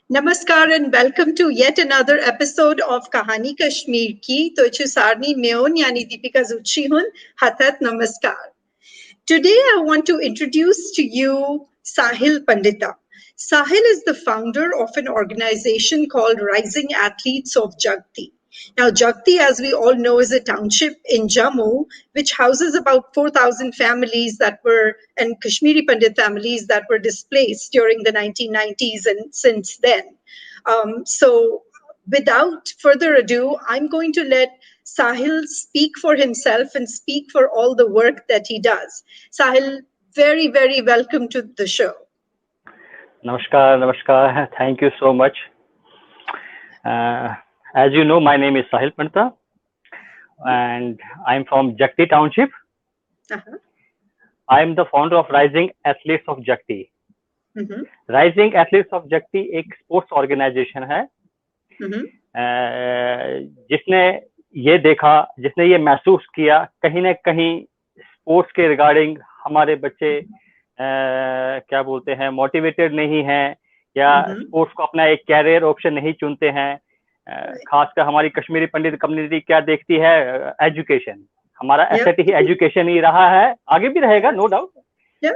Namaskar and welcome to yet another episode of Kahani Kashmir ki. To Sarni Meon yani Deepika Zuchi hun. Hatat namaskar. Today I want to introduce to you Sahil Pandita. Sahil is the founder of an organization called Rising Athletes of Jagti. Now, Jagti, as we all know, is a township in Jammu, which houses about 4,000 families and Kashmiri Pandit families that were displaced during the 1990s and since then. So, without further ado, I'm going to let Sahil speak for himself and speak for all the work that he does. Sahil, very, very welcome to the show. Namaskar. Thank you so much. As you know, my name is Sahil Pandita and I'm from Jagti Township. I am the founder of Rising Athletes of Jagti. Rising Athletes of Jagti एक sports organisation है जिसने ये महसूस किया कहीं ना कहीं sports के रिगार्डिंग हमारे बच्चे क्या बोलते हैं मोटिवेटेड नहीं हैं या स्पोर्ट्स को अपना एक कैरियर ऑप्शन नहीं चुनते हैं। खासकर हमारी कश्मीरी पंडित कम्युनिटी क्या देखती है, एजुकेशन, हमारा एसेट ही एजुकेशन ही रहा है, आगे भी रहेगा, नो डाउट।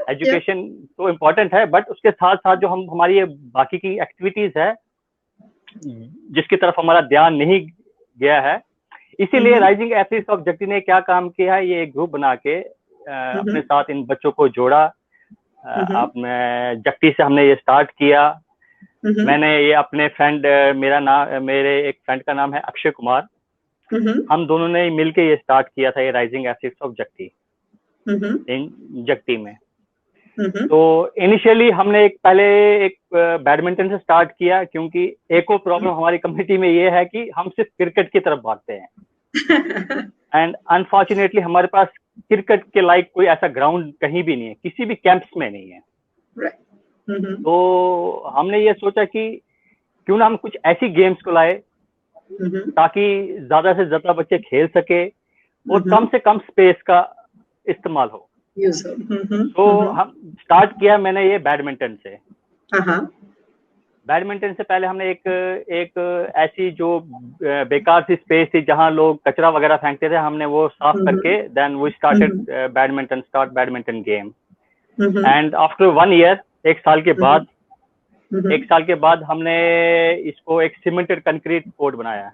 एजुकेशन तो इम्पोर्टेंट है, बट उसके साथ साथ जो हमारी ये बाकी की एक्टिविटीज है जिसकी तरफ हमारा ध्यान नहीं गया है, इसीलिए राइजिंग एथलीट्स ऑफ जगती ने क्या काम किया है, ये एक ग्रुप बना के अपने साथ इन बच्चों को जोड़ा। अपने जगती से हमने ये स्टार्ट किया। मैंने ये अपने फ्रेंड मेरे एक फ्रेंड का नाम है अक्षय कुमार, हम दोनों ने मिलके ये स्टार्ट किया था, ये राइजिंग एथलीट्स ऑफ जगती इन जगती में। तो इनिशियली हमने पहले एक बैडमिंटन से स्टार्ट किया, क्योंकि एक और प्रॉब्लम हमारी कम्युनिटी में ये है कि हम सिर्फ क्रिकेट की तरफ भागते हैं एंड अनफॉर्चुनेटली हमारे पास क्रिकेट के लाइक कोई ऐसा ग्राउंड कहीं भी नहीं है, किसी भी कैंप्स में नहीं है। तो हमने ये सोचा कि क्यों ना हम कुछ ऐसी गेम्स को लाए ताकि ज्यादा से ज्यादा बच्चे खेल सके और कम से कम स्पेस का इस्तेमाल हो। तो हम स्टार्ट किया मैंने ये बैडमिंटन से। बैडमिंटन से पहले हमने एक ऐसी जो बेकार सी स्पेस थी जहां लोग कचरा वगैरह फेंकते थे, हमने वो साफ करके then we started badminton game. And after 1 year, एक साल के बाद हमने इसको एक सीमेंटेड कंक्रीट कोर्ट बनाया।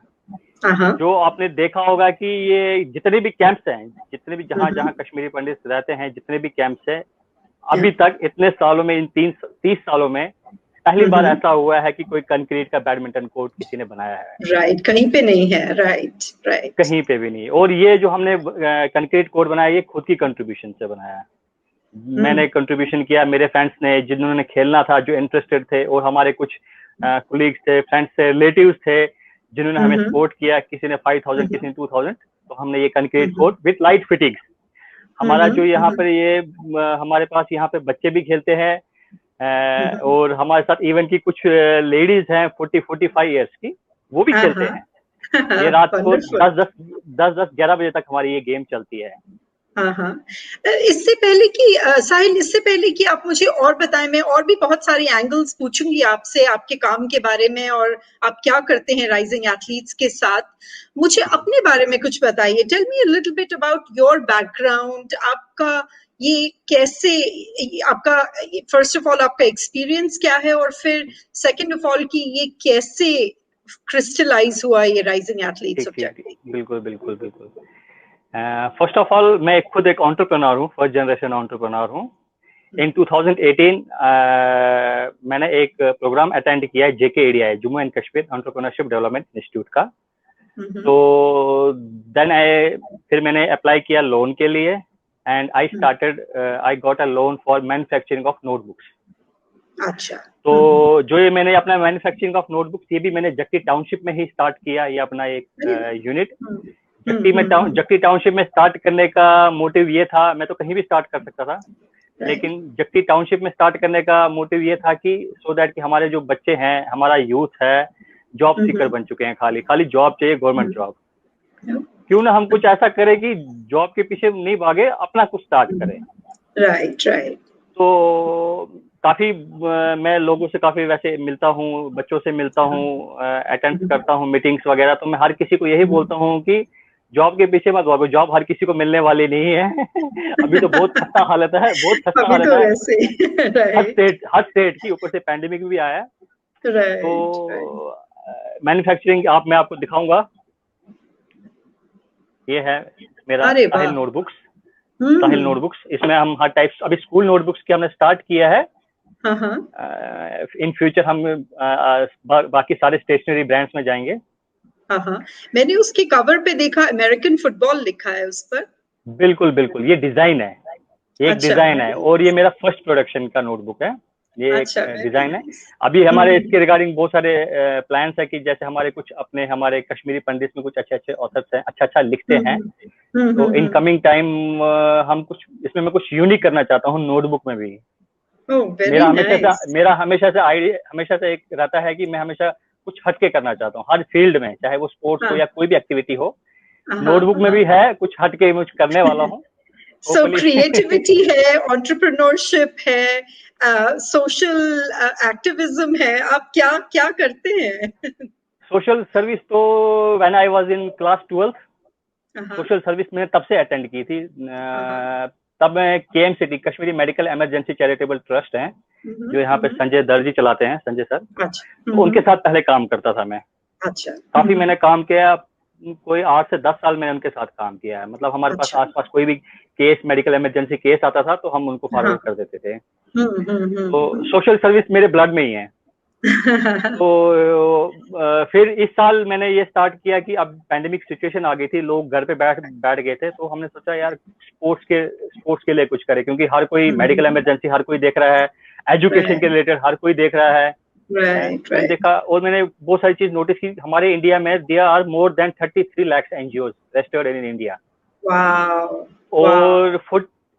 जो आपने देखा होगा कि ये जितने भी कैंप्स हैं, जितने भी जहां कश्मीरी पंडित रहते हैं, जितने भी कैंप्स हैं, अभी तक इतने सालों में, इन 30 सालों में पहली बार ऐसा हुआ है कि कोई कंक्रीट का बैडमिंटन कोर्ट किसी ने बनाया है। राइट, कहीं पे नहीं है। राइट, कहीं पे भी नहीं। और ये जो हमने कंक्रीट कोर्ट बनाया, ये खुद की कंट्रीब्यूशन से बनाया। मैंने कंट्रीब्यूशन किया, मेरे फ्रेंड्स ने, जिन्होंने खेलना था, जो इंटरेस्टेड थे, और हमारे कुछ कोलीग्स थे, फ्रेंड्स थे, रिलेटिव्स थे, जिन्होंने हमें सपोर्ट किया। किसी ने 5,000, किसी ने 2,000। तो हमने ये concrete court with light fittings, हमारा जो यहाँ पर ये हमारे पास यहाँ पे बच्चे भी खेलते हैं और हमारे साथ इवन की कुछ लेडीज हैं 40-45 ईयर्स की, वो भी खेलते हैं। ये रात को 10-11 बजे तक हमारी ये गेम चलती है। इससे पहले कि आप मुझे और बताएं, मैं और भी बहुत सारे एंगल्स पूछूंगी आपसे आपके काम के बारे में और आप क्या करते हैं राइजिंग एथलीट्स के साथ। मुझे अपने बारे में कुछ बताइए। Tell me a little bit about your background. आपका ये कैसे, आपका फर्स्ट ऑफ ऑल आपका एक्सपीरियंस क्या है, और फिर सेकंड ऑफ ऑल कि ये कैसे क्रिस्टलाइज हुआ ये राइजिंग एथलीट्स ऑफ जगती। बिल्कुल। फर्स्ट ऑफ ऑल मैं खुद एक एंटरप्रेन्योर हूँ, फर्स्ट जनरेशन एंटरप्रेन्योर हूँ। इन 2018 मैंने एक प्रोग्राम अटेंड किया है JKADI, Jammu and Kashmir entrepreneurship development institute का। तो देन फिर मैंने अप्लाई किया लोन के लिए and I got a loan for manufacturing of notebooks. अच्छा। तो जो ये मैंने अपना मैन्युफैक्चरिंग ऑफ नोटबुक्स, ये भी मैंने जगती टाउनशिप में ही स्टार्ट किया, ये अपना एक यूनिट। जगती टाउनशिप में स्टार्ट करने का मोटिव ये था, मैं तो कहीं भी स्टार्ट कर सकता था, लेकिन जगती टाउनशिप में स्टार्ट करने का मोटिव ये था कि सो दैट कि हमारे जो बच्चे हैं, हमारा यूथ है, जॉब सीकर बन चुके हैं, खाली जॉब चाहिए, गवर्नमेंट जॉब। क्यों ना हम कुछ ऐसा करें कि जॉब के पीछे नहीं भागे, अपना कुछ स्टार्ट करें। राइट। तो काफी मैं लोगों से काफी वैसे मिलता हूँ, बच्चों से मिलता हूँ, अटेंड करता हूँ मीटिंग्स वगैरह, तो मैं हर किसी को यही बोलता हूँ कि जॉब के पीछे मत भागो, जॉब हर किसी को मिलने वाली नहीं है। अभी तो बहुत खस्ता हालत है, बहुत खस्ता अभी हालत तो है वैसे राइट हर स्टेट की, ऊपर से पैंडेमिक भी आया है। राइट तो मैन्युफैक्चरिंग मैं आपको दिखाऊंगा, ये है मेरा अरे साहिल वाह नोटबुक्स। साहिल हम्म नोटबुक्स, इसमें हम हर टाइप्स, अभी स्कूल नोटबुक्स की हमने स्टार्ट किया है। हाँ हाँ इन फ्यूचर हम बाकी सारे स्टेशनरी ब्रांड्स में जाएंगे। हाँ हाँ मैंने उसके कवर पे देखा अमेरिकन फुटबॉल लिखा है उस पर। बिल्कुल बिल्कुल, ये डिजाइन है, ये एक अच्छा डिजाइन है, वेरी और ये मेरा फर्स्ट प्रोडक्शन का नोटबुक है, ये एक अच्छा वेरी डिजाइन है। नाइस अभी हमारे इसके रिगार्डिंग बहुत सारे प्लान्स है कि जैसे हमारे कुछ अपने हमारे कश्मीरी पंडित में कुछ अच्छे अच्छे ऑथर्स हैं, अच्छा अच्छा लिखते हैं, तो इन कमिंग टाइम हम कुछ इसमें मैं कुछ यूनिक करना चाहता हूँ नोटबुक में भी। ओह वेरी नाइस मेरा हमेशा से एक रहता है कि मैं हमेशा कुछ हटके करना चाहता हूँ हर फील्ड में, चाहे वो स्पोर्ट्स हो हाँ या कोई भी एक्टिविटी हो। हाँ नोटबुक में हाँ भी है कुछ हटके मुझ करने वाला हूँ, सो होपफुली। क्रिएटिविटी है एंटरप्रेन्योरशिप है सोशल एक्टिविज्म है आप क्या क्या करते हैं सोशल सर्विस तो when I was in class 12 हाँ सोशल सर्विस मैंने तब से अटेंड की थी। हाँ तब मैं KMCT Kashmiri medical emergency charitable trust है, जो यहाँ पे संजय दर्जी चलाते हैं, संजय सर, अच्छा तो उनके साथ पहले काम करता था मैं। अच्छा काफी मैंने काम किया, कोई 8 से 10 साल मैंने उनके साथ काम किया है। मतलब हमारे पास अच्छा आसपास कोई भी केस, मेडिकल इमरजेंसी केस आता था तो हम उनको हाँ फॉरवर्ड कर देते थे। हम्म तो सोशल सर्विस मेरे ब्लड में ही है। तो फिर इस साल मैंने ये स्टार्ट किया कि अब पैंडेमिक सिचुएशन आ गई थी, लोग घर पे बैठ गए थे, तो हमने सोचा यार स्पोर्ट्स के लिए कुछ करें, क्योंकि हर कोई मेडिकल इमरजेंसी हर कोई देख रहा है, एजुकेशन के रिलेटेड हर कोई देख रहा है। राइट मैंने राइट देखा और मैंने बहुत सारी चीज नोटिस की, हमारे इंडिया में there are more than 33 lakhs NGOs registered in India, wow और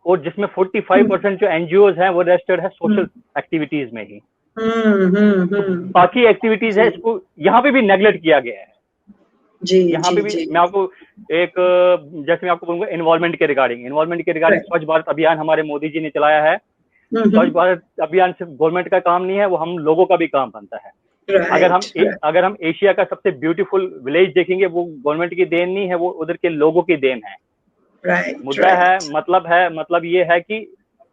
और जिसमें 45% जो NGOs हैं वो रजिस्टर्ड है सोशल एक्टिविटीज में ही। तो बाकी एक्टिविटीज है, इसको यहाँ पे भी नेग्लेक्ट किया गया है। जी यहाँ जी पे भी जी मैं आपको एक जैसे मैं आपको बोलूंगा इन्वायरमेंट के रिगार्डिंग स्वच्छ भारत अभियान हमारे मोदी जी ने चलाया है। स्वच्छ भारत अभियान सिर्फ गवर्नमेंट का काम नहीं है, वो हम लोगों का भी काम बनता है। अगर हम एशिया का सबसे ब्यूटीफुल विलेज देखेंगे, वो गवर्नमेंट की देन नहीं है, वो उधर के लोगों की देन है। मुद्दा है, मतलब ये है कि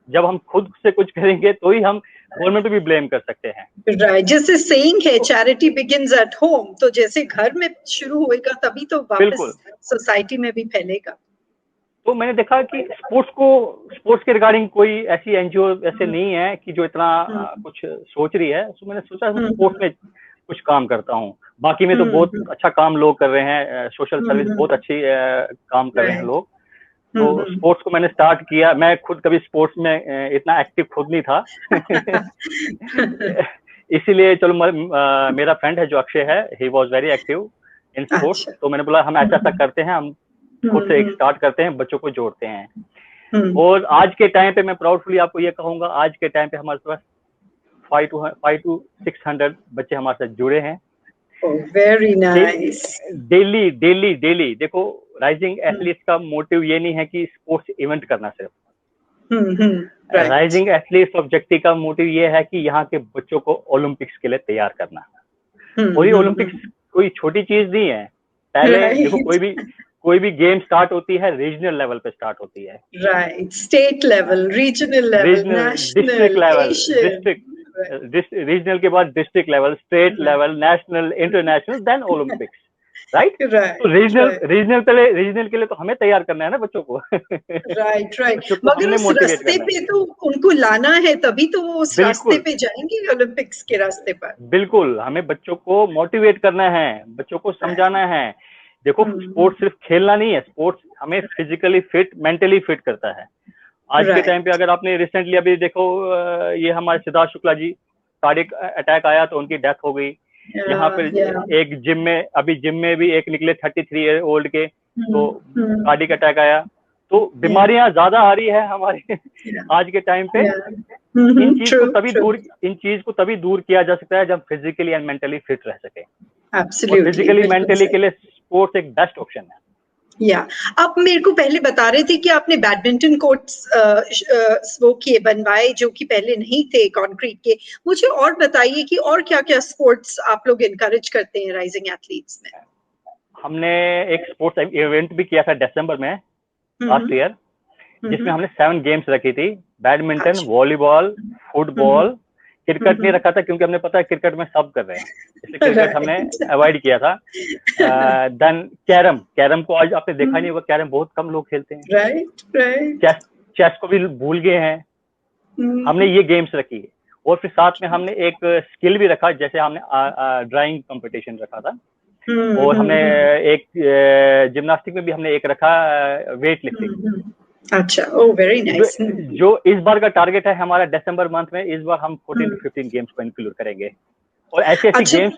जब हम खुद से कुछ करेंगे तो ही हम गवर्नमेंट भी ब्लेम कर सकते हैं। राइट, जैसे सेइंग है चैरिटी बिगिंस एट होम, तो जैसे घर में शुरू होएगा तभी तो बिल्कुल। वापस सोसाइटी में भी फैलेगा। तो मैंने देखा कि स्पोर्ट्स के रिगार्डिंग कोई ऐसी एनजीओ ऐसे नहीं है कि जो इतना कुछ सोच रही है, तो मैंने सोचा स्पोर्ट्स में कुछ काम करता हूँ। बाकी में तो बहुत अच्छा काम लोग कर रहे हैं, सोशल सर्विस बहुत अच्छी काम कर रहे हैं लोग। तो स्पोर्ट्स को मैंने स्टार्ट किया, मैं खुद कभी स्पोर्ट्स में इतना एक्टिव खुद नहीं था। इसीलिए चलो मेरा फ्रेंड है जो अक्षय है, he was very active in sports, तो मैंने बोला हम ऐसा करते हैं, हम खुद से एक स्टार्ट करते हैं, बच्चों को जोड़ते हैं। और आज के टाइम पे मैं प्राउडफुली आपको ये कहूंगा, आज के टाइम पे हमारे पास 5 to 600 बच्चे हमारे साथ जुड़े हैं। Very nice. डेली देखो, राइजिंग एथलीट्स का मोटिव ये नहीं है कि स्पोर्ट्स इवेंट करना सिर्फ, राइजिंग एथलीट्स ऑब्जेक्टिव का मोटिव ये है कि यहाँ के बच्चों को ओलंपिक्स के लिए तैयार करना। और ये ओलंपिक्स कोई छोटी चीज नहीं है। पहले देखो, कोई भी गेम स्टार्ट होती है रीजनल लेवल पे स्टार्ट होती है, right, state level, regional level, district level, regional के बाद district level, state level, national, international, then Olympics, right. तो रीजनल के लिए तो हमें तैयार करना है ना बच्चों को। राइट मगर उस रास्ते पे तो उनको लाना है, तभी तो वो उस रास्ते पे जाएंगे, ओलंपिक्स के रास्ते पर। बिल्कुल, हमें बच्चों को मोटिवेट करना है, बच्चों को समझाना है। देखो, स्पोर्ट्स सिर्फ खेलना नहीं है, स्पोर्ट्स हमें फिजिकली फिट, मेंटली फिट करता है। आज के टाइम पे अगर आपने रिसेंटली अभी देखो, ये हमारे सिद्धार्थ शुक्ला जी, कार्डियक अटैक आया तो उनकी डेथ हो गई। यहाँ पे एक जिम में भी एक निकले 33 ईयर ओल्ड के, तो कार्डियक अटैक आया। तो बीमारियां ज्यादा आ रही है हमारे आज के टाइम पे। इन चीज को तभी दूर किया जा सकता है जब फिजिकली एंड मेंटली फिट रह सके। और फिजिकली मेंटली के लिए स्पोर्ट्स एक बेस्ट ऑप्शन है। या आप मेरे को पहले बता रहे थे कि आपने बैडमिंटन कोर्ट्स वो किए बनवाए जो कि पहले नहीं थे कंक्रीट के। मुझे और बताइए कि और क्या-क्या स्पोर्ट्स आप लोग एनकरेज करते हैं राइजिंग एथलीट्स में? हमने एक स्पोर्ट्स इवेंट भी किया था दिसंबर में लास्ट ईयर, जिसमें हमने 7 गेम्स रखी थी। बैडमिंटन, अच्छा। वॉलीबॉल, फुटबॉल, क्रिकेट नहीं रखा था क्योंकि हमने पता है क्रिकेट में सब कर रहे हैं, इसलिए क्रिकेट हमने अवॉइड किया था। देन कैरम को आज आपने देखा नहीं होगा, कैरम बहुत कम लोग खेलते हैं। राइट। चेस को भी भूल गए हैं। हमने ये गेम्स रखी और फिर साथ में हमने एक स्किल भी रखा, जैसे हमने ड्राइंग कंपटीशन रखा था और हमने एक जिम्नास्टिक में भी हमने एक रखा, वेट लिफ्टिंग। अच्छा, ओह वेरी नाइस। जो इस बार का टारगेट है हमारा दिसंबर मंथ में, इस बार हम 14 to 15 गेम्स को इंक्लूड करेंगे और ऐसे गेम्स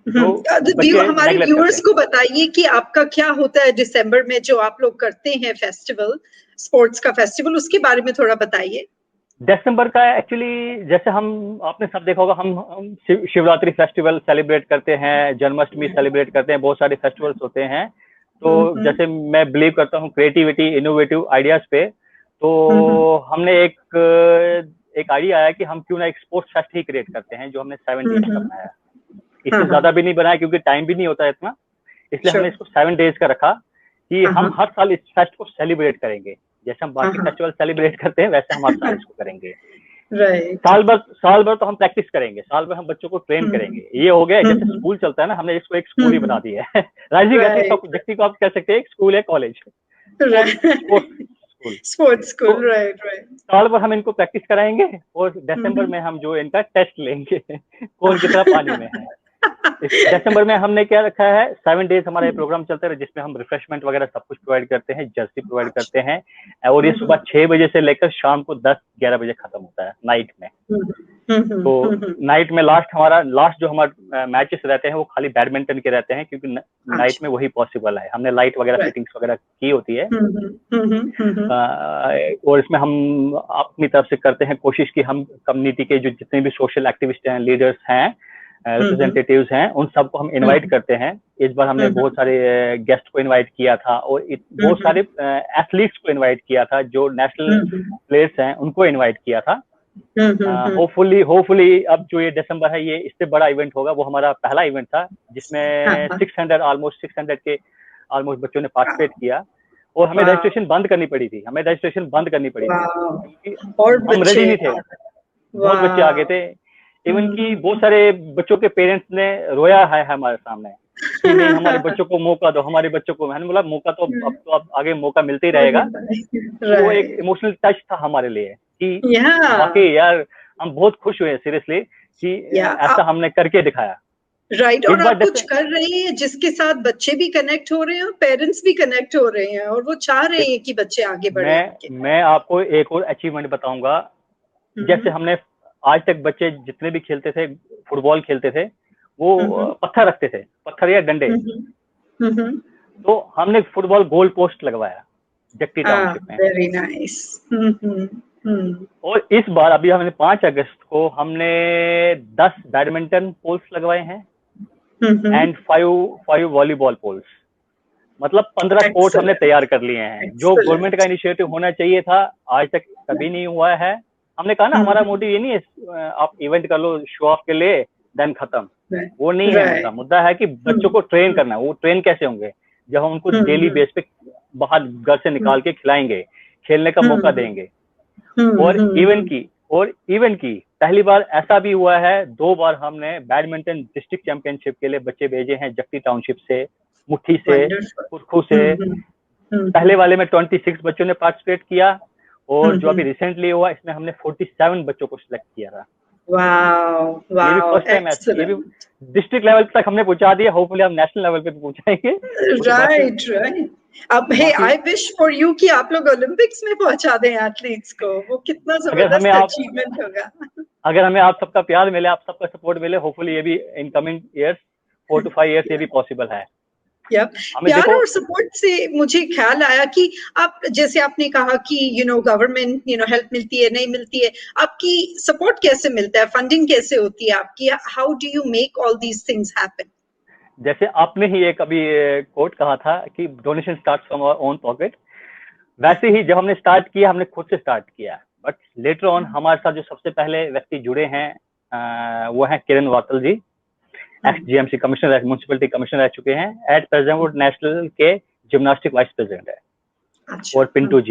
जो हमारे व्यूअर्स को बताइए कि आपका क्या होता है दिसंबर में जो आप लोग करते हैं फेस्टिवल, स्पोर्ट्स का फेस्टिवल, उसके बारे में थोड़ा बताइए। दिसंबर का एक्चुअली जैसे आपने सब देखा होगा, हम शिवरात्रि फेस्टिवल सेलिब्रेट करते हैं, जन्माष्टमी सेलिब्रेट करते हैं, बहुत सारे फेस्टिवल्स होते हैं। तो जैसे मैं बिलीव करता हूँ क्रिएटिविटी, इनोवेटिव आइडियाज पे, तो हमने एक आइडिया आया कि हम क्यों ना एक स्पोर्ट्स फेस्ट ही क्रिएट करते हैं, जो हमने 7 डेज का बनाया। इससे ज्यादा भी नहीं बनाया क्योंकि टाइम भी नहीं होता है इतना, इसलिए हमने इसको 7 डेज का रखा कि हम हर साल इस फेस्ट को सेलिब्रेट करेंगे। जैसे हम बाकी फेस्टिवल सेलिब्रेट करते हैं वैसे हम हर साल इसको करेंगे। साल भर तो हम प्रैक्टिस करेंगे, साल भर हम बच्चों को ट्रेन करेंगे। ये हो गया, जैसे स्कूल चलता है ना, हमने इसको एक स्कूल ही बना दिया है। राइजिंग एथलीट जबकि को आप कह सकते हैं एक स्कूल है, कॉलेज, स्पोर्ट्स स्कूल। राइट। साल भर हम इनको प्रैक्टिस कराएंगे और दिसंबर में हम जो इनका टेस्ट लेंगे कौन कितना पानी में है। दिसंबर में हमने क्या रखा है, 7 डेज हमारा ये प्रोग्राम चलता है, जिसमें हम रिफ्रेशमेंट वगैरह सब कुछ प्रोवाइड करते हैं, जर्सी प्रोवाइड करते हैं और ये सुबह 6 बजे से लेकर शाम को 10-11 बजे खत्म होता है नाइट में। तो नाइट में लास्ट जो हमारे मैचेस रहते हैं वो खाली बैडमिंटन के रहते हैं, क्योंकि नाइट में वही पॉसिबल है। हमने लाइट वगैरह फिटिंग्स वगैरह की होती है और इसमें हम अपनी तरफ से करते हैं कोशिश कि हम कम्युनिटी के जो जितने भी सोशल एक्टिविस्ट हैं, लीडर्स हैं, रिप्रेजेंटेटिव्स हैं, उन सबको हम इनवाइट करते हैं। इस बार हमने बहुत सारे गेस्ट को इनवाइट किया था और बहुत सारे एथलीट्स को इनवाइट किया था, जो नेशनल प्लेयर्स हैं उनको इनवाइट किया था। होपफुली अब जो ये दिसंबर है, ये इससे बड़ा इवेंट होगा। वो हमारा पहला इवेंट था जिसमें 600 के ऑलमोस्ट बच्चों ने पार्टिसिपेट किया और हमें रजिस्ट्रेशन बंद करनी पड़ी थी। हम रेडी नहीं थे, बहुत बच्चे आ गए थे। इवन की बहुत सारे बच्चों के पेरेंट्स ने रोया है हमारे सामने कि नहीं, हमारे बच्चों को मौका दो, हमारे बच्चों को। मैंने बोला मौका तो अब आगे मौका मिलते ही रहेगा। तो वो एक इमोशनल टच था हमारे लिए कि वाकई यार हम बहुत खुश हुए सीरियसली कि ऐसा हमने करके दिखाया। राइट। और आप कुछ कर रहे हैं जिसके साथ बच्चे भी कनेक्ट हो रहे हैं और पेरेंट्स भी कनेक्ट हो रहे हैं और वो चाह रहे हैं कि बच्चे आगे बढ़े। मैं आपको एक और अचीवमेंट बताऊंगा। जैसे हमने आज तक बच्चे जितने भी खेलते थे, फुटबॉल खेलते थे, वो पत्थर रखते थे, पत्थर या डंडे। तो हमने फुटबॉल गोल पोस्ट लगवाया जक्टी टाउनशिप में। Very nice. और इस बार अभी हमने 5 अगस्त को हमने 10 बैडमिंटन पोल्स लगवाए हैं एंड 5 वॉलीबॉल पोल्स। मतलब 15 कोर्ट हमने तैयार कर लिए हैं, जो गवर्नमेंट का इनिशिएटिव होना चाहिए था, आज तक कभी नहीं हुआ है। हमने कहा ना, हमारा मोटिव ये नहीं है आप इवेंट कर लो शो ऑफ के लिए देन खत्म, वो नहीं है मुद्दा। मुद्दा है कि बच्चों को ट्रेन करना। वो ट्रेन कैसे होंगे जब हम उनको डेली बेस पे बाहर घर से निकाल के खिलाएंगे, खेलने का मौका देंगे। और इवेंट की पहली बार ऐसा भी हुआ है, 2 बार हमने बैडमिंटन डिस्ट्रिक्ट चैंपियनशिप के लिए बच्चे भेजे हैं जक्टी टाउनशिप से, मुट्ठी से, पुरखू से। पहले वाले में 26 बच्चों ने पार्टिसिपेट किया और जो अभी रिसेंटली हुआ इसमें हमने 47 बच्चों को सिलेक्ट किया था। ये भी फर्स्ट टाइम है, ये भी डिस्ट्रिक्ट लेवल तक हमने पहुंचा दिया। होपफुली हम नेशनल लेवल पे भी पहुंचाएंगे। राइट। अब आई विश फॉर यू कि आप लोग ओलंपिक्स में पहुंचा दें एथलीट्स को। वो कितना जबरदस्त अचीवमेंट होगा। अगर हमें आप सबका प्यार मिले, आप सबका सपोर्ट मिले, होपफुली ये भी in coming years 4 to 5 years ये भी पॉसिबल है। प्यार और सपोर्ट से मुझे ख्याल आया कि आप, जैसे आपने कहा कि गवर्नमेंट हेल्प मिलती है, नहीं मिलती है, आपकी सपोर्ट कैसे मिलता है, फंडिंग कैसे होती है आपकी, how do you make all these things happen? जैसे आपने ही एक अभी कोट कहा था कि donation start from our own pocket, वैसे ही जब हमने स्टार्ट किया हमने खुद से स्टार्ट किया, बट लेटर ऑन हमारे साथ जो सबसे पहले व्यक्ति जुड़े हैं वो हैं Kiran Vatal ji, ex GMC commissioner, municipality commissioner रह चुके हैं। एट प्रेजेंट वो नेशनल के जिम्नास्टिक वाइस प्रेसिडेंट है। अच्छा। और पिंटू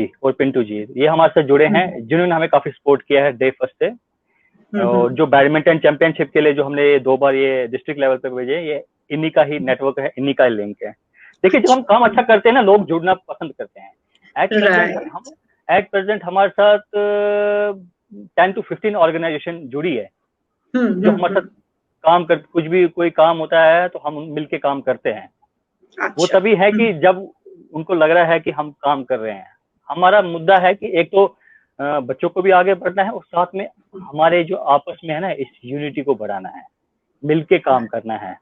जी ये हमारे साथ जुड़े हैं, जिन्होंने हमें काफी सपोर्ट किया है डे फर्स्ट से। और जो बैडमिंटन चैंपियनशिप के लिए जो हमने 2 बार ये डिस्ट्रिक्ट लेवल पे भेजे, ये इन्हीं का ही नेटवर्क है, इन्हीं का ही लिंक है। देखिए जब हम काम अच्छा करते हैं ना, लोग जुड़ना पसंद करते हैं। एट प्रेजेंट हमारे साथ 10 to 15 ऑर्गेनाइजेशन जुड़ी है जो हमारे साथ काम कर, कुछ भी कोई काम होता है तो हम मिलके काम करते हैं। अच्छा। वो तभी है कि जब उनको लग रहा है कि हम काम कर रहे हैं। हमारा मुद्दा है कि एक तो बच्चों को भी आगे बढ़ना है और साथ में हमारे जो आपस में है ना, इस यूनिटी को बढ़ाना है, मिलके काम करना है,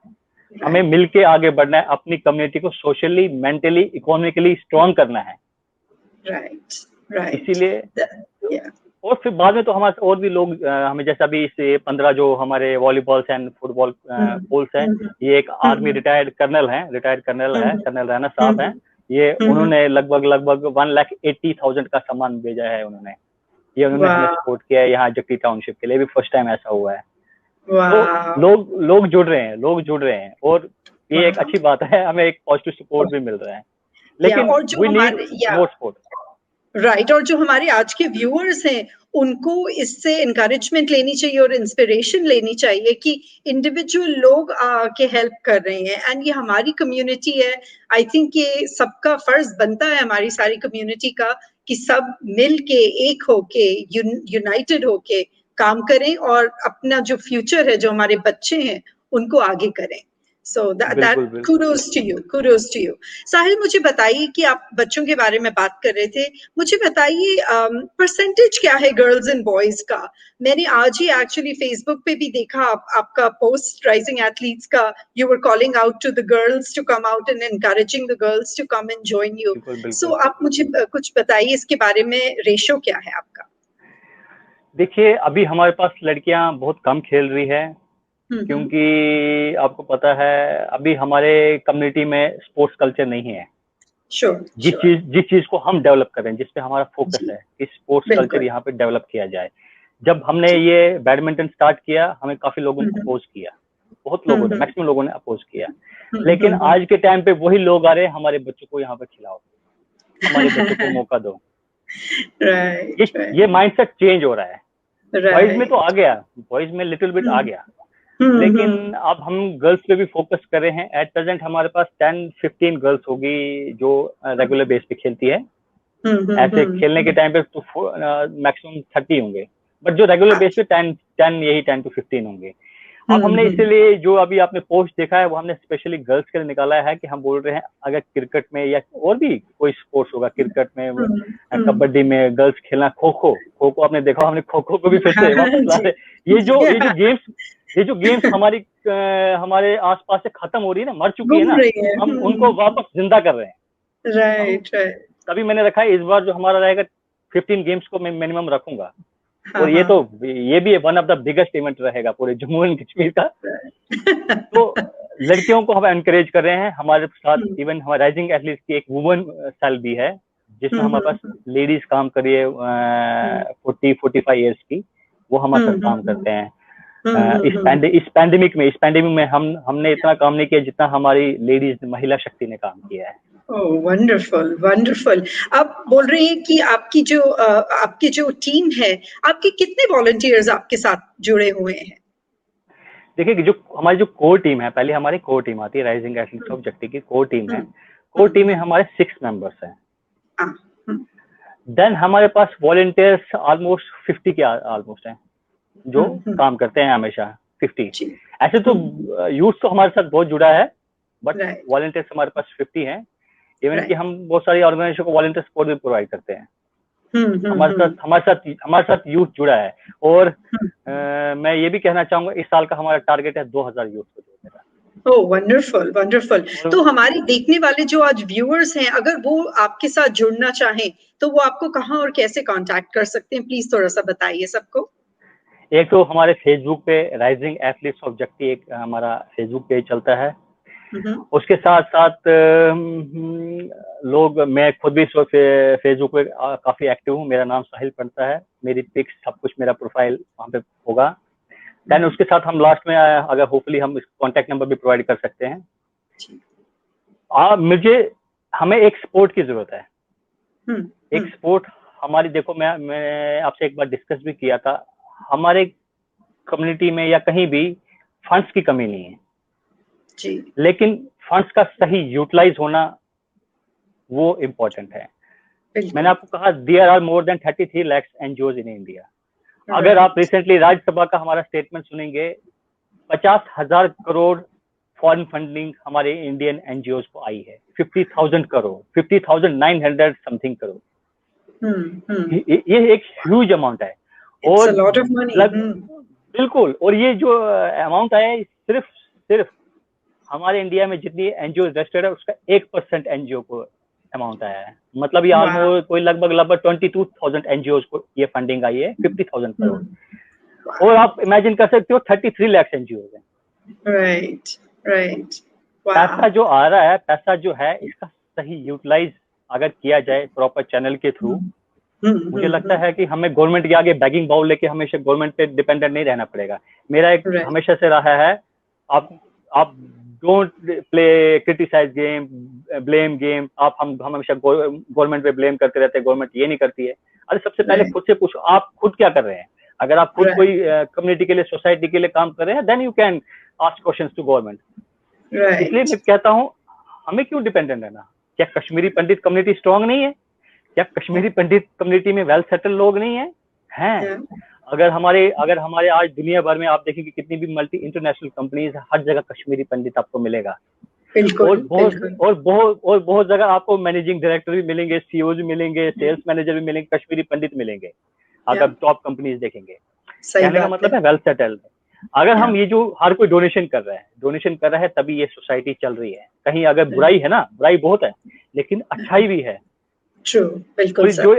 हमें मिलके आगे बढ़ना है, अपनी कम्युनिटी को सोशली, मेंटली, इकोनॉमिकली स्ट्रॉन्ग करना है। राइट। इसीलिए और फिर बाद में तो हमारे और भी लोग हमें, जैसा अभी इस 15 जो हमारे वॉलीबॉल्स एंड फुटबॉल कोच हैं, ये एक आर्मी रिटायर्ड कर्नल है कर्नल राणा साहब हैं। ये उन्होंने लगभग 1,80,000 का सामान भेजा है उन्होंने। ये उन्होंने हमें सपोर्ट किया है यहाँ जगती टाउनशिप के लिए भी, फर्स्ट टाइम ऐसा हुआ है। तो लोग जुड़ रहे हैं और ये एक अच्छी बात है, हमें एक पॉजिटिव सपोर्ट भी मिल रहा है। लेकिन we need more support. Right. और जो हमारे आज के व्यूअर्स हैं उनको इससे इंकरेजमेंट लेनी चाहिए और इंस्पिरेशन लेनी चाहिए कि इंडिविजुअल लोग आके हेल्प कर रहे हैं, एंड ये हमारी कम्युनिटी है। आई थिंक ये सबका फर्ज बनता है, हमारी सारी कम्युनिटी का, कि सब मिल के, एक होके, यूनाइटेड होके काम करें और अपना जो फ्यूचर है, जो हमारे बच्चे हैं, उनको आगे करें। So that kudos to you. साहिल, मुझे बताइए कि आप बच्चों के बारे में बात कर रहे थे, मुझे बताइए परसेंटेज क्या है गर्ल्स एंड बॉयज का? मैंने आज ही एक्चुअली फेसबुक पे भी देखा आपका पोस्ट राइजिंग एथलीट्स का, you were calling out to the girls to come out and encouraging the girls to come and join you. So आप मुझे कुछ बताइए इसके बारे में, रेशो क्या है आपका? देखिए अभी हमारे पास लड़कियां बहुत कम खेल रही है, क्योंकि आपको पता है अभी हमारे कम्युनिटी में स्पोर्ट्स कल्चर नहीं है। जिस चीज को हम डेवलप करें, जिस पे हमारा फोकस है, कि स्पोर्ट्स कल्चर यहाँ पे डेवलप किया जाए। जब हमने ये बैडमिंटन स्टार्ट किया, हमें काफी लोगों ने अपोज किया, बहुत लोगों ने, मैक्सिमम लोगों ने अपोज किया। लेकिन आज के टाइम पे वही लोग आ रहे हैं, हमारे बच्चों को यहाँ पे खिलाओ, हमारे बच्चों को मौका दो। ये माइंडसेट चेंज हो रहा है। बॉयज में तो आ गया, बॉयज में लिटिल बिट आ गया, लेकिन अब हम गर्ल्स पे भी फोकस कर रहे हैं। एट प्रेजेंट हमारे पास 10-15 गर्ल्स होगी जो रेगुलर बेस पे खेलती है। ऐसे खेलने के टाइम पे तो मैक्सिमम 30 होंगे, बट जो रेगुलर बेस पे 10 to 15 होंगे। अब हमने इसलिए जो अभी आपने पोस्ट देखा है वो हमने स्पेशली गर्ल्स के लिए निकाला है, कि हम बोल रहे हैं अगर क्रिकेट में या और भी कोई स्पोर्ट्स होगा, क्रिकेट में, कबड्डी में गर्ल्स खेलना, खो खो आपने देखा, हमने खो खो को भी फिर से वापस ला रहे। ये जो गेम्स हमारे आसपास से खत्म हो रही है ना, मर चुकी है ना, हम उनको वापस जिंदा कर रहे हैं। राइट। तभी मैंने रखा है इस बार जो हमारा रहेगा 15 गेम्स को मैं मिनिमम रखूंगा। और ये भी one of the biggest event रहेगा पूरे जम्मू एंड कश्मीर का। तो लड़कियों को हम एनकरेज कर रहे हैं। हमारे साथ इवन हमारे राइजिंग एथलीट्स की एक वुमेन सेल भी है, जिसमें हमारे पास लेडीज काम कर रही है 40-45 ईयर्स की, वो हमारे साथ काम करते हैं। इस पैंडेमिक में हमने इतना काम नहीं किया जितना हमारी लेडीज महिला शक्ति ने काम किया है। वंडरफुल। आप बोल रहे हैं कि आपकी जो टीम है, आपके कितने वॉलंटियर्स आपके साथ जुड़े हुए हैं? देखिए जो हमारी कोर टीम है, पहले हमारी कोर टीम आती है, राइजिंग एथलीट्स ऑफ जगती की कोर टीम है। कोर टीम में हमारे 6 मेंबर्स हैं। देन हमारे पास वॉलंटियर्स ऑलमोस्ट 50 के ऑलमोस्ट हैं जो काम करते हैं हमेशा, 50। ऐसे तो यूथ तो हमारे साथ बहुत जुड़ा है, बट वॉलंटियर्स हमारे पास 50 हैं। इवन कि हम बहुत सारी ऑर्गेनाइजेशन को वॉलंटियर सपोर्ट भी प्रोवाइड करते हैं। हमारे साथ यूथ जुड़ा है। और मैं ये भी कहना चाहूंगा, इस साल का हमारा टारगेट है 2000 यूथ को जोड़ने का। वंडरफुल। तो हमारे देखने वाले जो आज व्यूअर्स हैं, अगर वो आपके साथ जुड़ना चाहें तो वो आपको कहाँ और कैसे कांटेक्ट कर सकते हैं? प्लीज थोड़ा सा बताइए सबको। एक तो हमारे फेसबुक पे राइजिंग एथलीट्स ऑफ जगती एक हमारा फेसबुक पेज चलता है। उसके साथ साथ लोग, मैं खुद भी फेसबुक पे काफी एक्टिव हूँ, मेरा नाम साहिल पड़ता है, मेरी पिक्स सब कुछ, मेरा प्रोफाइल वहाँ पे होगा। देन उसके साथ हम लास्ट में अगर होपफुली हम कॉन्टेक्ट नंबर भी प्रोवाइड कर सकते हैं। हमें एक सपोर्ट की जरूरत है, एक सपोर्ट हमारी। देखो मैं आपसे एक बार डिस्कस भी किया था, हमारे कम्युनिटी में या कहीं भी फंड्स की कमी नहीं है जी, लेकिन फंड्स का सही यूटिलाइज होना वो इम्पोर्टेंट है। मैंने आपको कहा there are more than 33 lakh NGOs in India. अगर आप रिसेंटली राज्यसभा का हमारा स्टेटमेंट सुनेंगे, 50,000 करोड़ फॉरेन फंडिंग हमारे इंडियन एनजीओज को आई है, 50,000 करोड़, 50,900 समथिंग करोड़। ये एक ह्यूज अमाउंट है। और बिल्कुल, और ये जो अमाउंट आया है सिर्फ हमारे इंडिया में जितनी एनजीओ रजिस्टर्ड है उसका 1% एनजीओ को अमाउंट आया है। मतलब ये ऑलमोस्ट कोई लगभग 22,000 एनजीओ को ये फंडिंग आई है, 50,000 करोड़। और आप इमेजिन कर सकते हो 33 लाख एनजीओ है। राइट। पैसा जो आ रहा है, पैसा जो है, इसका सही यूटिलाइज अगर किया जाए प्रॉपर चैनल के थ्रू, मुझे लगता है कि हमें गवर्नमेंट के आगे बैगिंग बाउल लेके हमेशा गवर्नमेंट पे डिपेंडेंट नहीं रहना पड़ेगा। मेरा एक हमेशा से रहा है, आप don't play criticise game, blame game. हम हमेशा गवर्नमेंट पे ब्लेम करते रहते हैं, गवर्नमेंट ये नहीं करती है। अरे सबसे पहले खुद से पूछो, आप खुद क्या कर रहे हैं। अगर आप खुद कोई कम्युनिटी के लिए, सोसाइटी के लिए काम कर रहे हैं, then you can ask questions to government. इसलिए मैं कहता हूँ, हमें क्यों डिपेंडेंट रहना। क्या कश्मीरी पंडित कम्युनिटी स्ट्रांग नहीं है? क्या कश्मीरी पंडित कम्युनिटी में वेल सेटल लोग नहीं हैं? अगर हमारे आज दुनिया भर में आप देखेंगे कितनी भी मल्टी इंटरनेशनल कंपनीज, हर जगह कश्मीरी पंडित आपको मिलेगा। और बहुत जगह आपको मैनेजिंग डायरेक्टर भी मिलेंगे, सीईओ भी मिलेंगे, सेल्स मैनेजर भी मिलेंगे, कश्मीरी पंडित मिलेंगे। अगर टॉप कंपनीज देखेंगे, कहने का मतलब है वेल सेटल्ड। अगर हम ये जो हर कोई डोनेशन कर रहा है तभी ये सोसाइटी चल रही है। कहीं अगर बुराई है ना, बुराई बहुत है, लेकिन अच्छाई भी है। बिल्कुल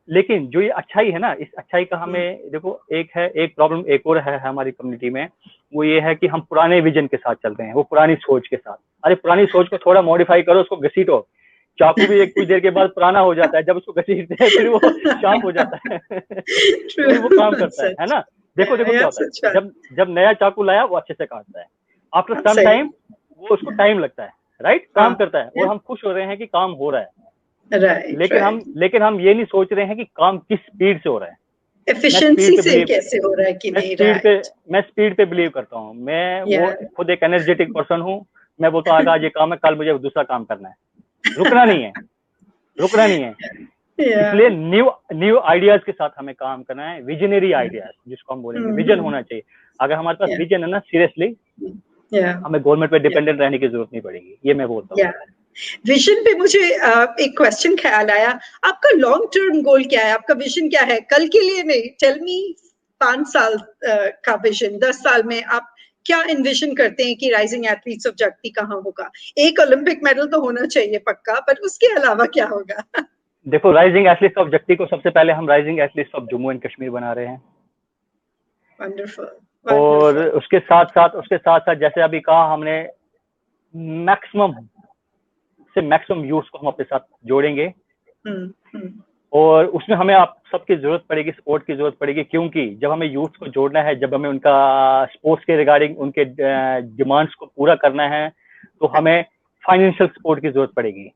लेकिन जो ये अच्छाई है ना, इस अच्छाई का हमें देखो, एक प्रॉब्लम एक और है हमारी कम्युनिटी में, वो ये है कि हम पुराने विजन के साथ चल रहे हैं, वो पुरानी सोच के साथ। अरे पुरानी सोच को थोड़ा मॉडिफाई करो, उसको घसीटो। चाकू भी कुछ देर के बाद पुराना हो जाता है, जब उसको घसीटते हैं फिर वो शार्प हो जाता है फिर वो काम करता है ना। देखो क्या होता है, जब नया चाकू लाया वो अच्छे से काटता है, आफ्टर सम टाइम वो उसको टाइम लगता है, राइट, काम करता है, और हम खुश हो रहे हैं कि काम हो रहा है। लेकिन हम ये नहीं सोच रहे हैं कि काम किस स्पीड से हो रहा है, एफिशिएंसी से कैसे हो रहा है कि नहीं। मैं स्पीड पे बिलीव करता हूँ। मैं वो खुद एक एनर्जेटिक पर्सन हूँ। मैं बोलता हूँ आज ये काम है, कल मुझे दूसरा काम करना है, रुकना नहीं है। इसलिए न्यू आइडियाज के साथ हमें काम करना है, विजनरी आइडियाज जिसको हम बोलेंगे, विजन होना चाहिए। अगर हमारे पास विजन है ना, सीरियसली हमें गवर्नमेंट पे डिपेंडेंट रहने की जरूरत नहीं पड़ेगी, ये मैं बोलता हूँ। विजन पे मुझे एक क्वेश्चन ख्याल आया, आपका लॉन्ग टर्म गोल क्या है? आपका विजन क्या है? कल के लिए नहीं, टेल मी 5 साल का विजन, 10 साल में आप क्या इन्विजन करते हैं कि राइजिंग एथलीट्स ऑफ जगती कहाँ होगा? एक ओलंपिक मेडल तो होना चाहिए पक्का, पर उसके अलावा क्या होगा? देखो, राइजिंग एथलीट्स ऑफ जगती को सबसे पहले हम rising athletes of Jammu and Kashmir बना रहे हैं। वंडरफुल। और उसके साथ जैसे अभी कहा हमने, मैक्सिमम यूथ को हम अपने साथ जोड़ेंगे। और उसमें हमें आप सबकी जरूरत पड़ेगी, सपोर्ट की जरूरत पड़ेगी, क्योंकि जब हमें यूथ को जोड़ना है, जब हमें उनका स्पोर्ट्स के रिगार्डिंग उनके डिमांड्स को पूरा करना है, तो हमें फाइनेंशियल सपोर्ट की जरूरत पड़ेगी।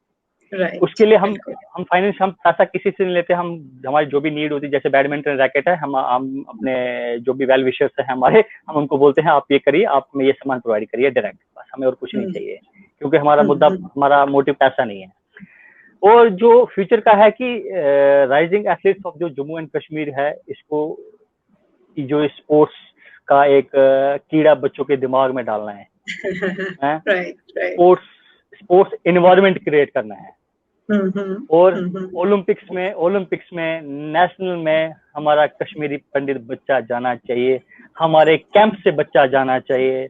उसके लिए हम पैसा किसी से नहीं लेते। हमारी जो भी नीड होती है, जैसे बैडमिंटन रैकेट है, हम अपने जो भी वेल विशर्स है हमारे, हम उनको बोलते हैं आप ये करिए, आप हमें ये सामान प्रोवाइड करिए डायरेक्ट, बस हमें और कुछ नहीं चाहिए, क्योंकि हमारा मोटिव पैसा नहीं है। और जो फ्यूचर का है कि राइजिंग एथलीट्स ऑफ जो जम्मू एंड कश्मीर है, इसको जो स्पोर्ट्स का एक कीड़ा बच्चों के दिमाग में डालना है, स्पोर्ट्स एनवायरनमेंट क्रिएट करना है। और ओलंपिक्स में नेशनल में हमारा कश्मीरी पंडित बच्चा जाना चाहिए, हमारे कैंप से बच्चा जाना चाहिए।